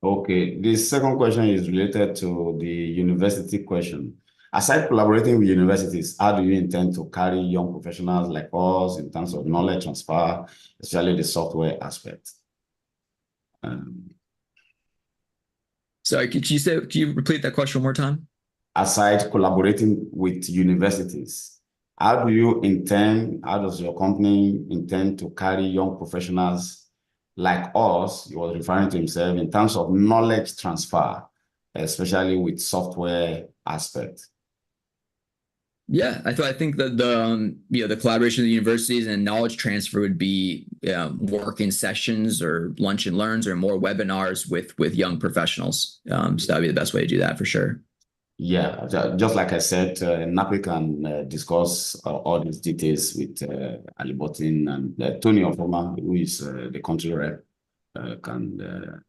Okay, the second question is related to the university question. Aside collaborating with universities, how do you intend to carry young professionals like us in terms of knowledge transfer, especially the software aspect? Sorry, could you repeat that question one more time? Aside collaborating with universities, how does your company intend to carry young professionals like us, he was referring to himself, in terms of knowledge transfer, especially with software aspect? Yeah, I think that the collaboration of the universities and knowledge transfer would be working sessions or lunch and learns or more webinars with young professionals. So that'd be the best way to do that for sure. Yeah, just like I said, NAPI can discuss all these details with Halliburton, and Tony Ofoma, who is the country rep, can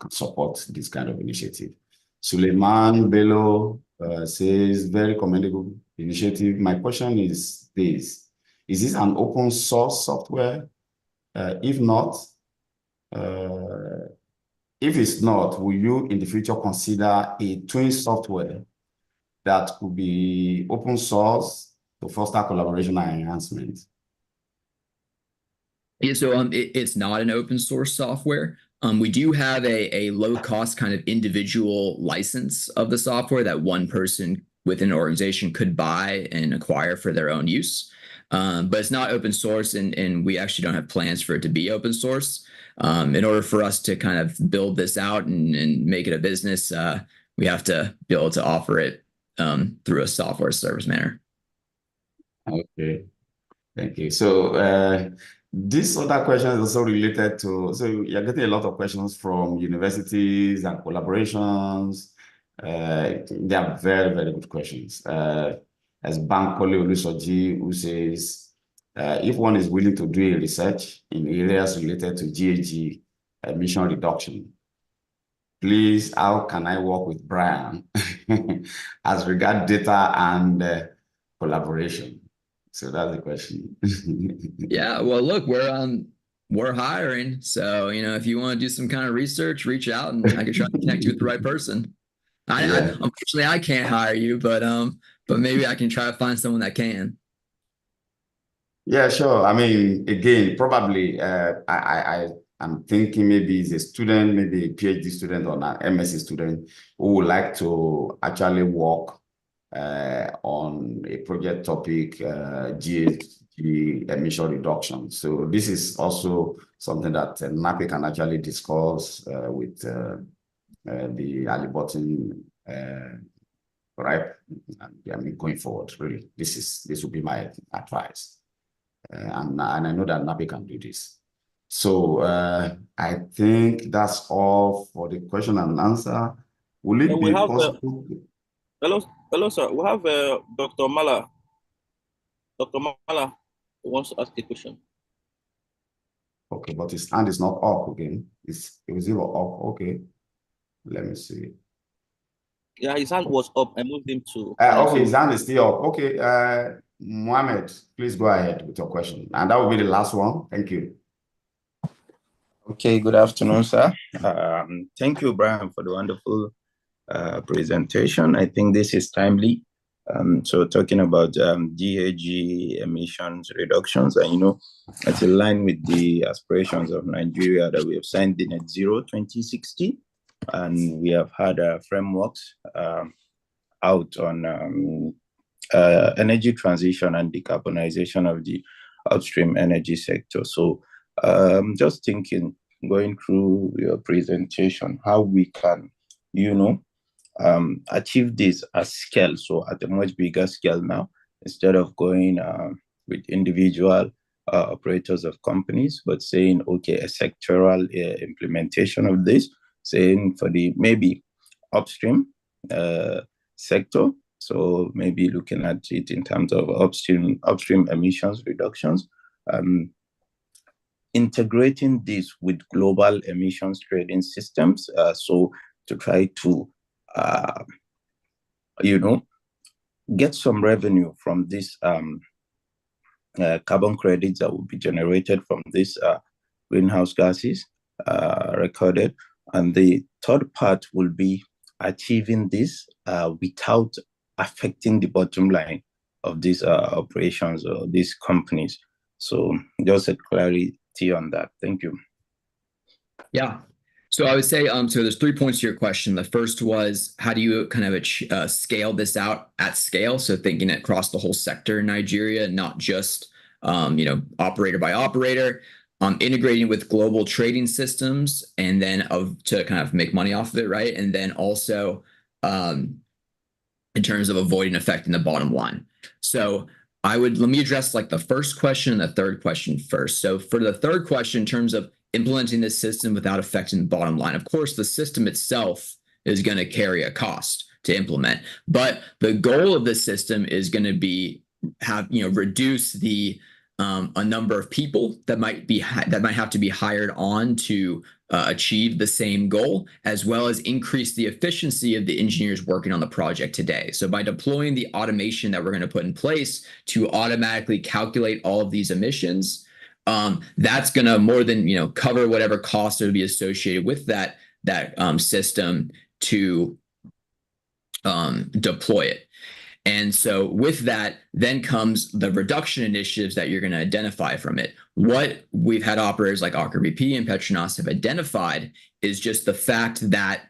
support this kind of initiative. Suleiman Bello says, very commendable initiative. My question is this: is this an open source software If not, if it's not, will you in the future consider a twin software that could be open source to foster collaboration and enhancement? Yeah, so it's not an open source software. We do have a low cost kind of individual license of the software that one person within an organization could buy and acquire for their own use. But it's not open source, and we actually don't have plans for it to be open source. In order for us to kind of build this out and make it a business, we have to be able to offer it through a software service manner. Okay, thank you. So this other question is also related to, so you're getting a lot of questions from universities and collaborations. They are very, very good questions. As Bankole Olusoji, who says, if one is willing to do a research in areas related to GHG emission reduction, please, how can I work with Bryan as regard data and collaboration? So that's the question. Yeah, well, look, we're hiring. So, if you want to do some kind of research, reach out and I can try to connect you with the right person. Unfortunately, I can't hire you, but maybe I can try to find someone that can. Yeah, sure. I mean, again, probably I'm thinking maybe he's a student, maybe a PhD student or an MSc student who would like to actually work on a project topic, GHG emission reduction. So this is also something that NAPI can actually discuss with the Halliburton, right? I mean, going forward, really, this will be my advice. And I know that NAPI can do this. So I think that's all for the question and answer. Will it be possible? Hello, sir. We have Dr. Mala. Dr. Mala wants to ask a question. Okay, but his hand is not up again. It was even up. Okay, let me see. Yeah, his hand was up. I moved him to. Okay, his hand is still up. Okay, Mohammed, please go ahead with your question. And that will be the last one. Thank you. Okay, good afternoon, sir. Thank you, Bryan, for the wonderful presentation. I think this is timely. So talking about GHG emissions reductions, and it's in line with the aspirations of Nigeria that we have signed the Net Zero 2060, and we have had frameworks out on energy transition and decarbonization of the upstream energy sector. So just thinking, going through your presentation, how we can, achieve this at scale, so at a much bigger scale now, instead of going with individual operators of companies, but saying, okay, a sectoral implementation of this, saying for the maybe upstream sector, so maybe looking at it in terms of upstream emissions reductions, integrating this with global emissions trading systems, so to try to get some revenue from this carbon credits that will be generated from these greenhouse gases recorded. And the third part will be achieving this without affecting the bottom line of these operations or these companies. So just a clarity on that. Thank you. Yeah. So I would say, so there's 3 points to your question. The first was, how do you kind of scale this out at scale? So thinking across the whole sector in Nigeria, not just, operator by operator, integrating with global trading systems, and then to kind of make money off of it, right? And then also in terms of avoiding affecting the bottom line. So let me address like the first question and the third question first. So for the third question, in terms of implementing this system without affecting the bottom line, of course, the system itself is going to carry a cost to implement, but the goal of the system is going to be reduce the a number of people that might have to be hired on to achieve the same goal, as well as increase the efficiency of the engineers working on the project today. So by deploying the automation that we're going to put in place to automatically calculate all of these emissions, that's going to more than cover whatever costs that would be associated with that system to deploy it. And so with that, then comes the reduction initiatives that you're going to identify from it. What we've had operators like Aker BP and Petronas have identified is just the fact that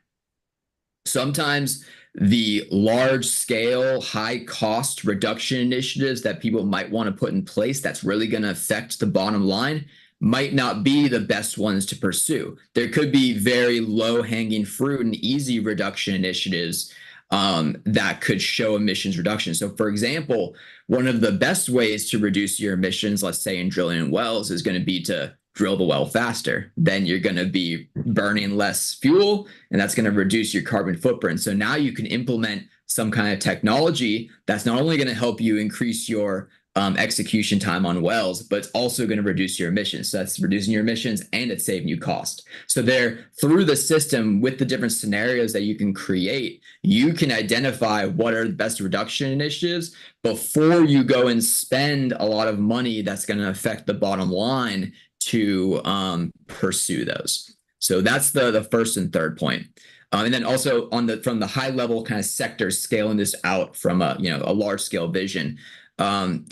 sometimes the large-scale, high-cost reduction initiatives that people might want to put in place that's really going to affect the bottom line might not be the best ones to pursue. There could be very low-hanging fruit and easy reduction initiatives that could show emissions reduction. So, for example, one of the best ways to reduce your emissions, let's say in drilling in wells, is going to be to drill the well faster. Then you're going to be burning less fuel, and that's going to reduce your carbon footprint. So now you can implement some kind of technology that's not only going to help you increase your execution time on wells, but it's also going to reduce your emissions. So that's reducing your emissions and it's saving you cost. So there, through the system, with the different scenarios that you can create, you can identify what are the best reduction initiatives before you go and spend a lot of money that's going to affect the bottom line to pursue those. So that's the first and third point. And then also from the high level kind of sector, scaling this out from a large scale vision.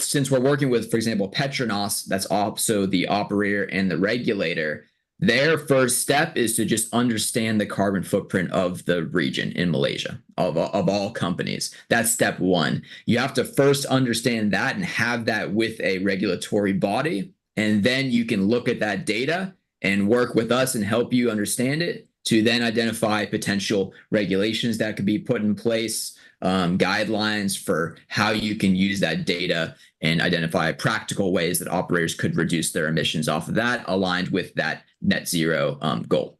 Since we're working with, for example, Petronas, that's also the operator and the regulator, their first step is to just understand the carbon footprint of the region in Malaysia, of all companies. That's step one. You have to first understand that and have that with a regulatory body, and then you can look at that data and work with us and help you understand it to then identify potential regulations that could be put in place, guidelines for how you can use that data and identify practical ways that operators could reduce their emissions off of that, aligned with that net zero goal.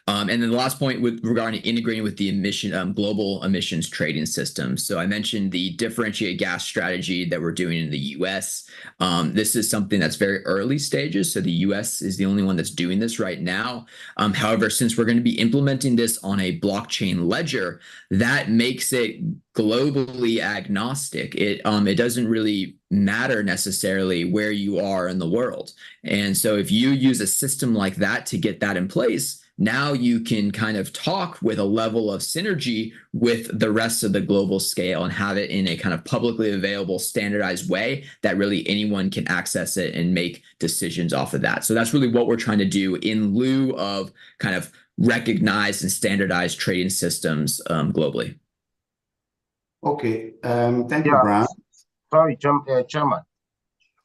And then the last point regarding integrating with the global emissions trading system. So I mentioned the differentiated gas strategy that we're doing in the US. This is something that's very early stages. So the US is the only one that's doing this right now. However, since we're going to be implementing this on a blockchain ledger, that makes it globally agnostic. It doesn't really matter necessarily where you are in the world. And so if you use a system like that to get that in place, now you can kind of talk with a level of synergy with the rest of the global scale and have it in a kind of publicly available, standardized way that really anyone can access it and make decisions off of that. So that's really what we're trying to do in lieu of kind of recognized and standardized trading systems globally. Okay, thank you, Bryan. Sorry, Chairman.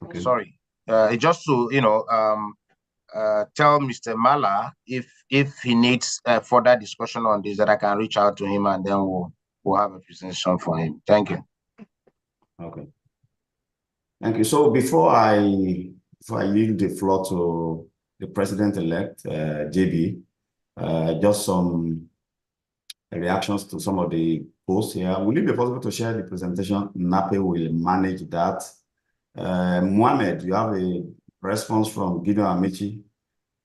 Okay. Sorry, just to tell Mr. Mala if he needs further discussion on this, that I can reach out to him and then we'll have a presentation for him. Thank you. Okay. Thank you. So before I yield the floor to the President-elect, JB, just some reactions to some of the posts here. Will it be possible to share the presentation? Nape will manage that. Mohammed, you have a response from Gideon Amici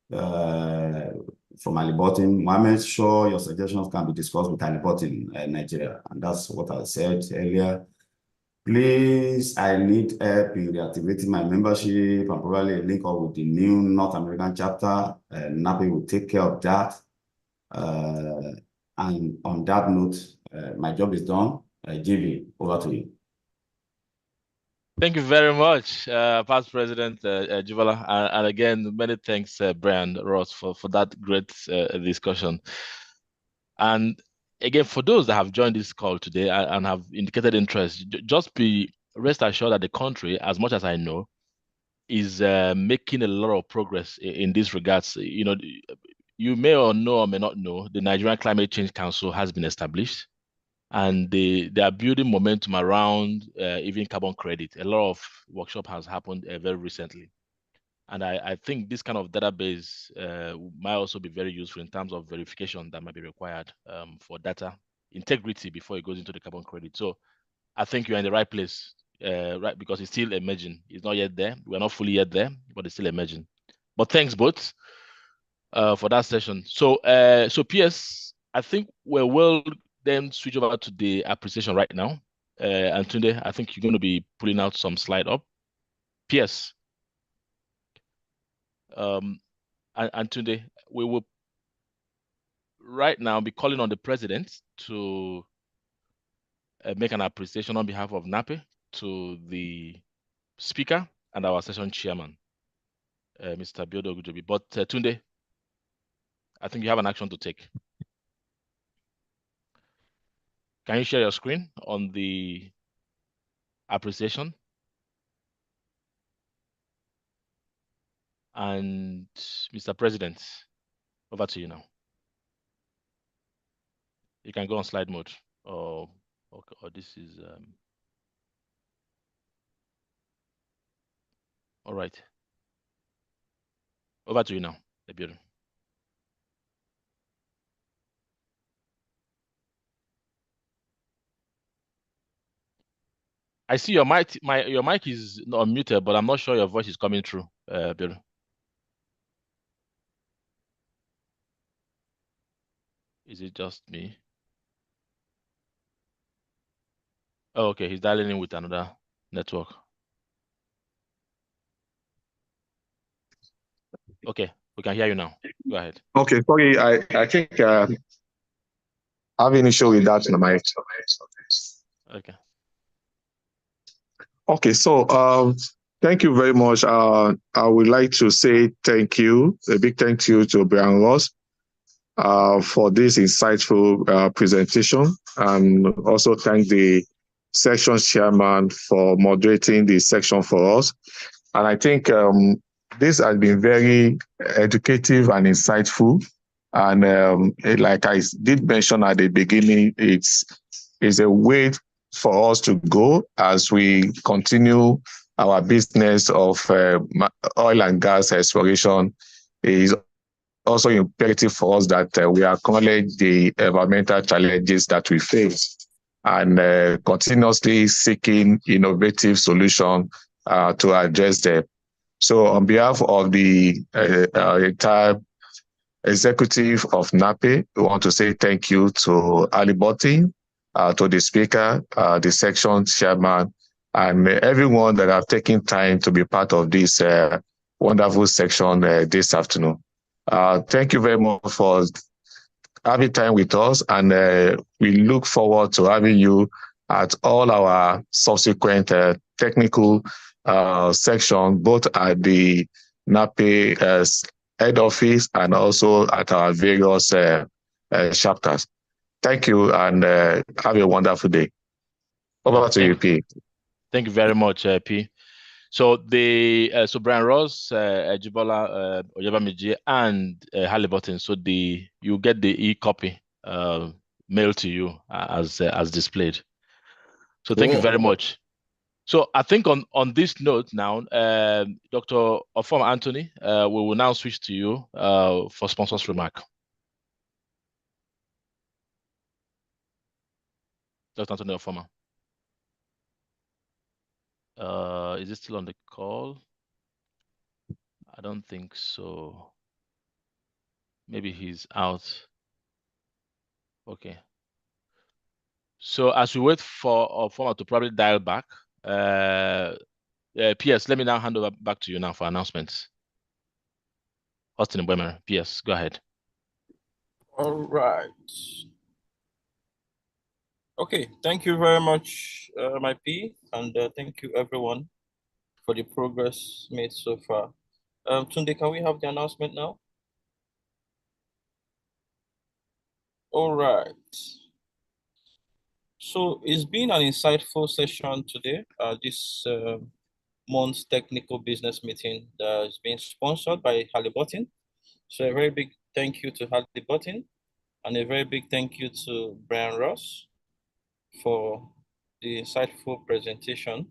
from Halliburton. Mohammed, sure, your suggestions can be discussed with Halliburton in Nigeria. And that's what I said earlier. Please, I need help in reactivating my membership and probably link up with the new North American chapter. Nape will take care of that. And on that note, my job is done. JB, over to you. Thank you very much, Past President Jibola. And again, many thanks, Bryan Ross, for that great discussion. And again, for those that have joined this call today and have indicated interest, just be rest assured that the country, as much as I know, is making a lot of progress in these regards. You know, you may or may not know, the Nigerian Climate Change Council has been established, and they are building momentum around even carbon credit. A lot of workshop has happened very recently. And I think this kind of database might also be very useful in terms of verification that might be required for data integrity before it goes into the carbon credit. So I think you're in the right place, right? Because it's still emerging. It's not yet there. We're not fully yet there, but it's still emerging. But thanks both for that session. So PS, I think we will then switch over to the appreciation right now. And Tunde, I think you're going to be pulling out some slide up. PS. And today we will right now be calling on the president to make an appreciation on behalf of NAPE to the speaker and our session chairman, Mr. Abiodun Ogunjobi. But Tunde, I think you have an action to take. Can you share your screen on the appreciation? And Mr. President, over to you now. You can go on slide mode, or this is all right. Over to you now, Abiodun. I see your mic. Your mic is unmuted, but I'm not sure your voice is coming through, Abiodun. Is it just me? Oh, okay. He's dialing in with another network. Okay, we can hear you now. Go ahead. Okay, sorry. I think I have an issue with that in my. Okay. Okay, so thank you very much. I would like to say thank you, a big thank you to Bryan Ross for this insightful presentation, and also thank the section chairman for moderating the section for us. And I think this has been very educative and insightful. And like I did mention at the beginning, it's a way for us to go as we continue our business of oil and gas exploration. It is also imperative for us that we acknowledge the environmental challenges that we face and continuously seeking innovative solutions to address them. So on behalf of the entire executive of NAPE, we want to say thank you to Halliburton, to the speaker, the section chairman, and everyone that have taken time to be part of this wonderful section this afternoon. Thank you very much for having time with us, and we look forward to having you at all our subsequent technical section, both at the NAPE head office and also at our various chapters. Thank you, and have a wonderful day. Over to you, P. Thank you very much, P. So so Bryan Ross, Ejibola, Oyebamiji, and Halliburton. So you get the e-copy mailed to you as displayed. So thank you very much. So I think on this note now, Dr. Ofoma Anthony, we will now switch to you for sponsors remark. Dr. Anthony Ofoma. Is it still on the call? I don't think so. Maybe he's out. Okay. So as we wait for Ofoma to probably dial back, PS, let me now hand over back to you now for announcements. Austin Mbemere, PS, go ahead. All right. Okay, thank you very much, my P, and thank you everyone for the progress made so far. Tunde, can we have the announcement now? All right. So it's been an insightful session today. This month's technical business meeting that is being sponsored by Halliburton. So a very big thank you to Halliburton, and a very big thank you to Bryan Ross for the insightful presentation.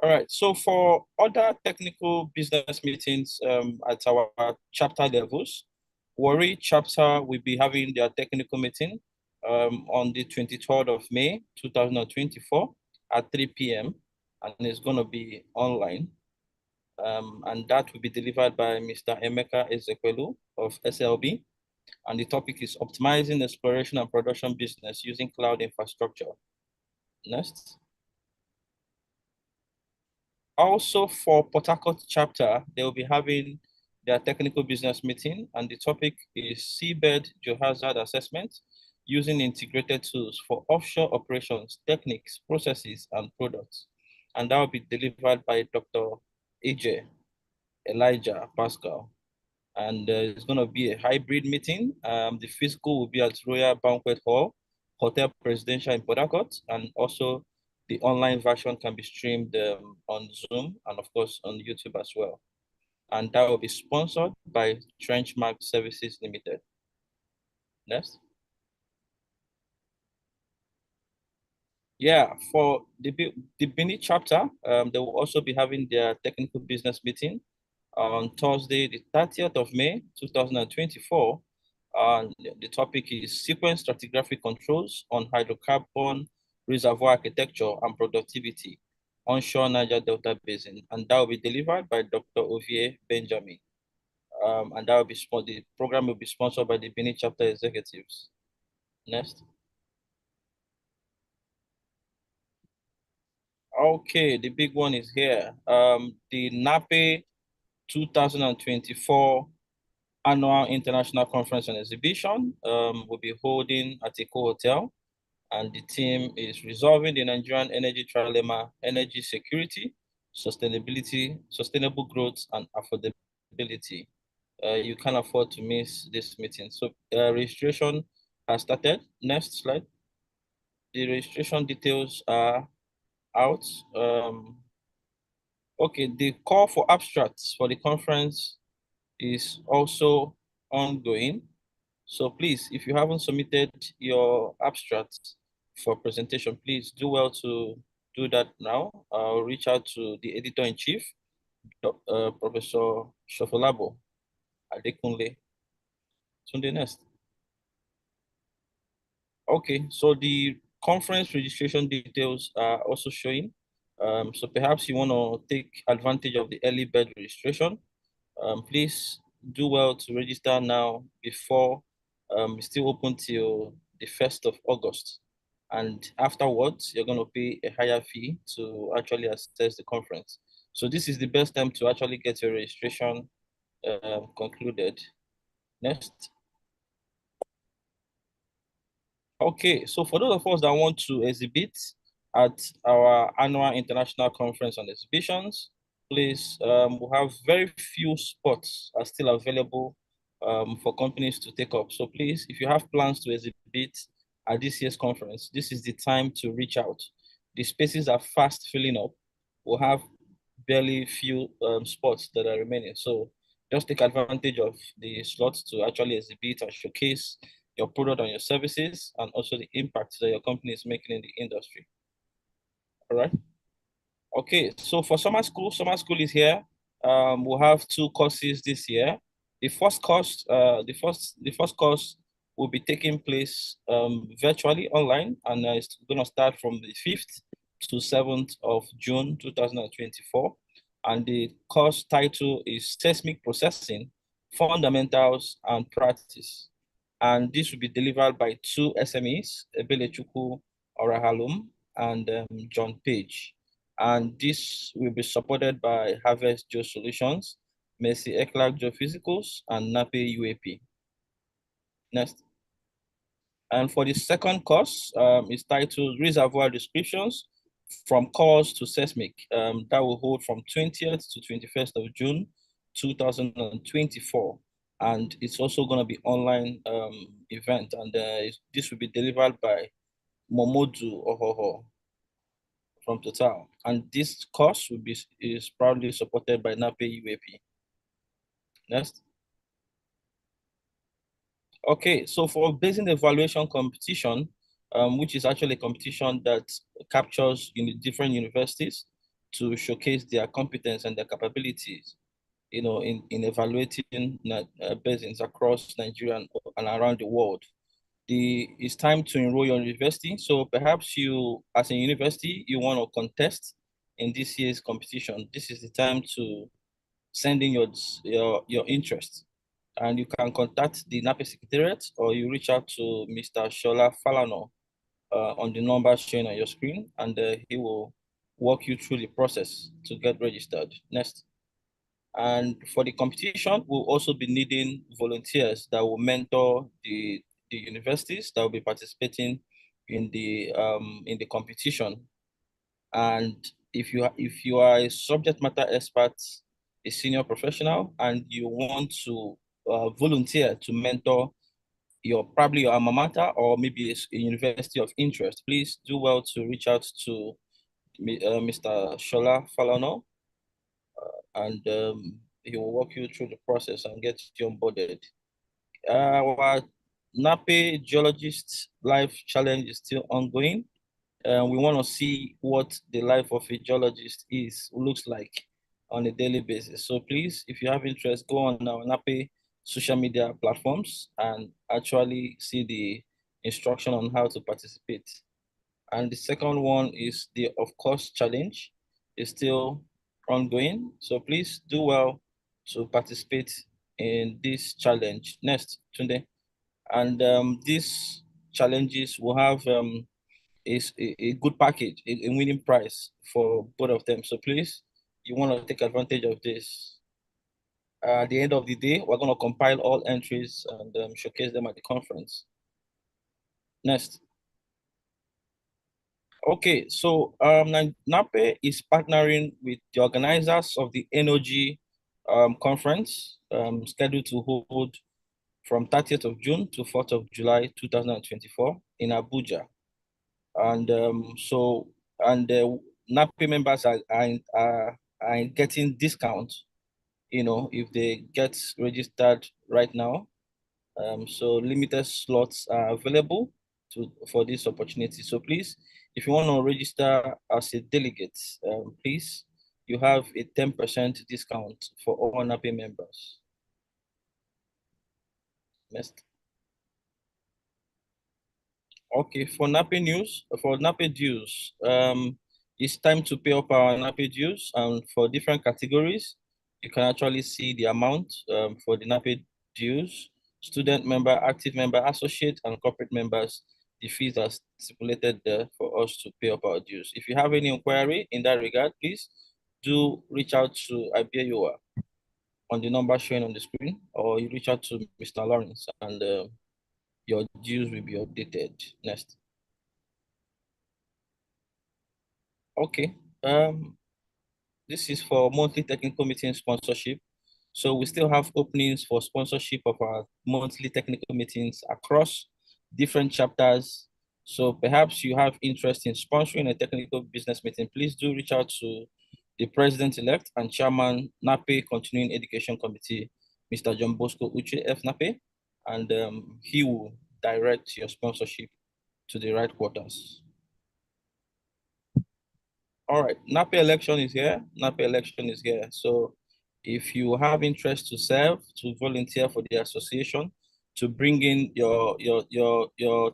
All right, so for other technical business meetings at our chapter levels, Warri chapter will be having their technical meeting on the 23rd of May, 2024 at 3 p.m. and it's going to be online. And that will be delivered by Mr. Emeka Ezekwelu of SLB. And the topic is optimizing exploration and production business using cloud infrastructure. Next. Also for Port Harcourt chapter, they will be having their technical business meeting, and the topic is seabed geohazard assessment using integrated tools for offshore operations, techniques, processes, and products. And that will be delivered by Dr. AJ Elijah Pascal. And it's going to be a hybrid meeting. The physical will be at Royal Banquet Hall, Hotel Presidential in Port Harcourt, and also the online version can be streamed on Zoom and of course on YouTube as well. And that will be sponsored by Trenchmark Services Limited. Next. Yeah, for the Bini chapter, they will also be having their technical business meeting on Thursday, the 30th of May, 2024. And the topic is sequence stratigraphic controls on hydrocarbon reservoir architecture and productivity onshore Niger Delta Basin. And that will be delivered by Dr. Ovie Benjamin. And that will be the program will be sponsored by the Bini chapter executives. Next. Okay, the big one is here. The NAPE 2024 Annual International Conference and Exhibition will be holding at Eco Hotel, and the theme is resolving the Nigerian energy trilemma: energy security, sustainability, sustainable growth, and affordability. You can't afford to miss this meeting. So registration has started. Next slide. The registration details are out. Okay, the call for abstracts for the conference is also ongoing. So please, if you haven't submitted your abstracts for presentation, please do well to do that now. I'll reach out to the editor-in-chief, Professor Shofolabo Adekunle. Sunday next. Okay, so the conference registration details are also showing. So perhaps you want to take advantage of the early bird registration. Please do well to register now before it's still open till the 1st of August. And afterwards, you're going to pay a higher fee to actually access the conference. So this is the best time to actually get your registration concluded. Next. Okay, so for those of us that want to exhibit at our annual international conference on exhibitions, please, we have very few spots are still available for companies to take up. So please, if you have plans to exhibit at this year's conference, this is the time to reach out. The spaces are fast filling up. We'll have barely few spots that are remaining. So just take advantage of the slots to actually exhibit and showcase your product and your services, and also the impact that your company is making in the industry. All right. Okay, so for summer school is here. We'll have 2 courses this year. The first course, the first course will be taking place virtually online, and it's going to start from the 5th to 7th of June 2024. And the course title is Seismic Processing, Fundamentals and Practice. And this will be delivered by 2 SMEs, Ebelechukwu Orahalum and John Page. And this will be supported by Harvest Geo Solutions, Mercy Eclark Geophysicals, and NAPE UAP. Next. And for the second course, it's titled Reservoir Descriptions from Cores to Seismic. That will hold from 20th to 21st of June, 2024. And it's also going to be online event, and this will be delivered by Momodu Ohoho from Total. And this course is proudly supported by NAPE UAP. Next. Okay, so for Basin Evaluation Competition, which is actually a competition that captures different universities to showcase their competence and their capabilities, in evaluating basins across Nigeria and around the world. It's time to enroll your university. So perhaps you, as a university, you want to contest in this year's competition. This is the time to send in your interest. And you can contact the NAPE Secretariat, or you reach out to Mr. Shola Falano on the number shown on your screen, and he will walk you through the process to get registered. Next. And for the competition, we'll also be needing volunteers that will mentor the universities that will be participating in the competition. And if you are a subject matter expert, a senior professional, and you want to volunteer to mentor probably your alma mater or maybe a university of interest, please do well to reach out to Mr. Shola Falano, and he will walk you through the process and get you onboarded. Our NAPE Geologist Life Challenge is still ongoing. We want to see what the life of a geologist looks like on a daily basis. So please, if you have interest, go on our NAPE social media platforms and actually see the instruction on how to participate. And the second one is the Of Course Challenge. It's still ongoing. So please do well to participate in this challenge. Next, Tunde. And these challenges will have a good package, a winning prize for both of them. So please, you want to take advantage of this. At the end of the day, we're going to compile all entries and showcase them at the conference. Next. Okay, so NAPE is partnering with the organizers of the NOG conference scheduled to hold from 30th of June to 4th of July 2024 in Abuja. And NAPE members are getting discounts, if they get registered right now. So limited slots are available for this opportunity. So please, if you want to register as a delegate, please, you have a 10% discount for all NAPE members. Next. Okay, for NAPE dues, it's time to pay up our NAPE dues, and for different categories, you can actually see the amount for the NAPE dues. Student member, active member, associate, and corporate members, the fees are stipulated there for us to pay up our dues. If you have any inquiry in that regard, please do reach out to Abiowa on the number showing on the screen, or you reach out to Mr. Lawrence, and your dues will be updated. Next. Okay. This is for monthly technical meeting sponsorship. So we still have openings for sponsorship of our monthly technical meetings across different chapters. So perhaps you have interest in sponsoring a technical business meeting, please do reach out to the President-elect and Chairman NAPE Continuing Education Committee, Mr. John Bosco Uche F. NAPE, and he will direct your sponsorship to the right quarters. All right, NAPE election is here. NAPE election is here. So if you have interest to serve, to volunteer for the association, to bring in your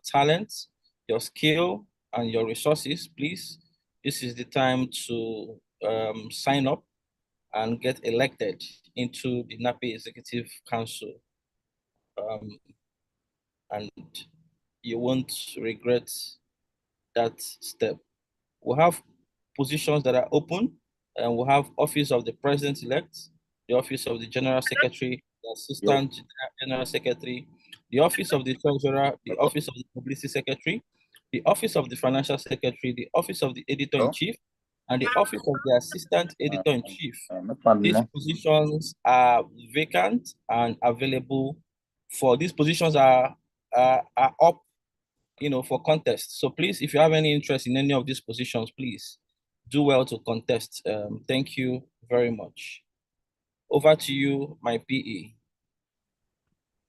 talents, your skill, and your resources, please, this is the time to sign up and get elected into the NAPE Executive Council. And you won't regret that step. We'll have positions that are open, and we'll have Office of the President-elect, the Office of the General Secretary, the Assistant General Secretary, the Office of the Treasurer, the Office of the Publicity Secretary, the Office of the Financial Secretary, the Office of the Editor-in-Chief, and the Office of the Assistant Editor-in-Chief. These positions are vacant and available these positions are up, for contest. So please, if you have any interest in any of these positions, please do well to contest. Thank you very much. Over to you, my PE.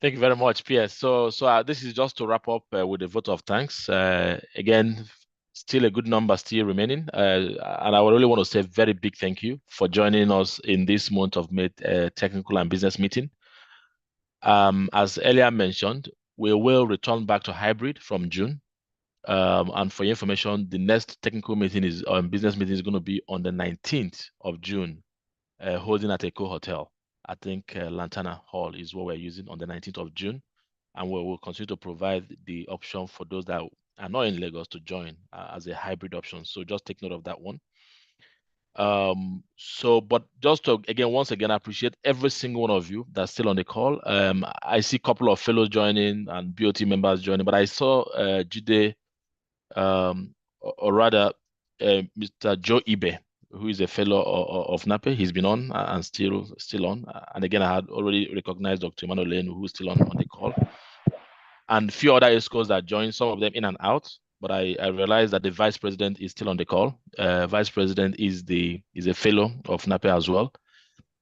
Thank you very much, PS. So this is just to wrap up with a vote of thanks. Again, still a good number still remaining. And I really want to say a very big thank you for joining us in this month of May technical and business meeting. As earlier mentioned, we will return back to hybrid from June. And for your information, the next technical meeting business meeting is going to be on the 19th of June, holding at Eco Hotel. I think Lantana Hall is what we're using on the 19th of June. And we will continue to provide the option for those that are not in Lagos to join as a hybrid option. So just take note of that one. But just to, once again, I appreciate every single one of you that's still on the call. I see a couple of fellows joining and BOT members joining, but I saw Jide, or rather, Mr. Joe Ibe, who is a fellow of NAPE. He's been on and still on. And again, I had already recognized Dr. Emmanuel Lane, who's still on the call. And a few other ESCOs that joined, some of them in and out. But I realized that the vice president is still on the call. Vice president is a fellow of NAPE as well.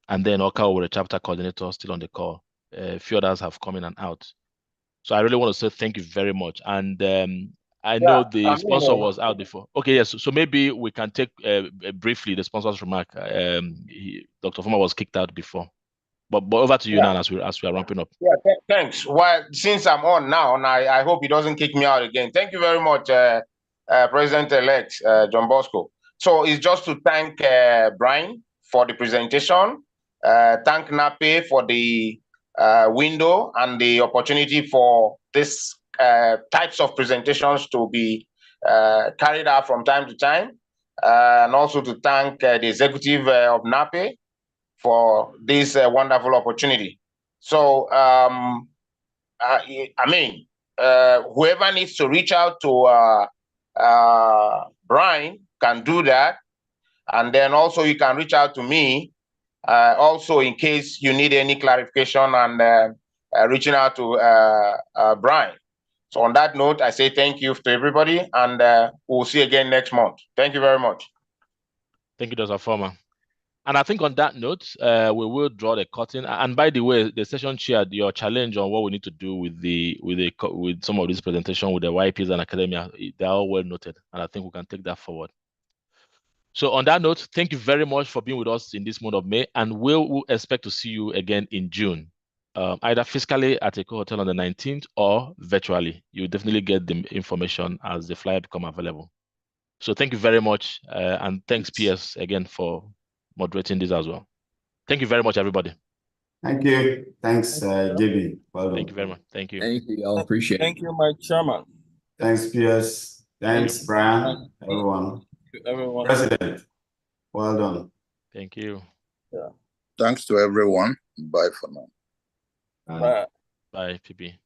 And then Oka, the chapter coordinator, still on the call. A few others have come in and out. So I really want to say thank you very much. And I know the sponsor was out before. Okay, yes. So maybe we can take briefly the sponsor's remark. Dr. Foma was kicked out before. But over to you now as we are ramping up. Yeah, thanks. Well, since I'm on now, and I hope he doesn't kick me out again. Thank you very much, President-elect John Bosco. So it's just to thank Bryan for the presentation, thank NAPE for the window and the opportunity for this types of presentations to be carried out from time to time, and also to thank the executive of NAPE for this wonderful opportunity. So, whoever needs to reach out to Bryan can do that. And then also you can reach out to me also in case you need any clarification and reaching out to Bryan. So on that note, I say thank you to everybody, and we'll see you again next month. Thank you very much. Thank you, Dr. Foma. And I think on that note, we will draw the curtain. And by the way, the session chair, your challenge on what we need to do with some of this presentation with the YPs and academia, they're all well noted. And I think we can take that forward. So on that note, thank you very much for being with us in this month of May. And we'll expect to see you again in June, either physically at Eco Hotel on the 19th or virtually. You'll definitely get the information as the flyer become available. So thank you very much. And thanks, PS, again, for moderating this as well. Thank you very much, everybody. Thank you. Thanks, JB. Well done. Thank you very much. Thank you. Thank you. I'll appreciate it. Thank you, my chairman. Thanks, PS. Thanks, Bryan. Everyone. Everyone. President. Well done. Thank you. Thanks to everyone. Bye for now. Bye. Bye, PP.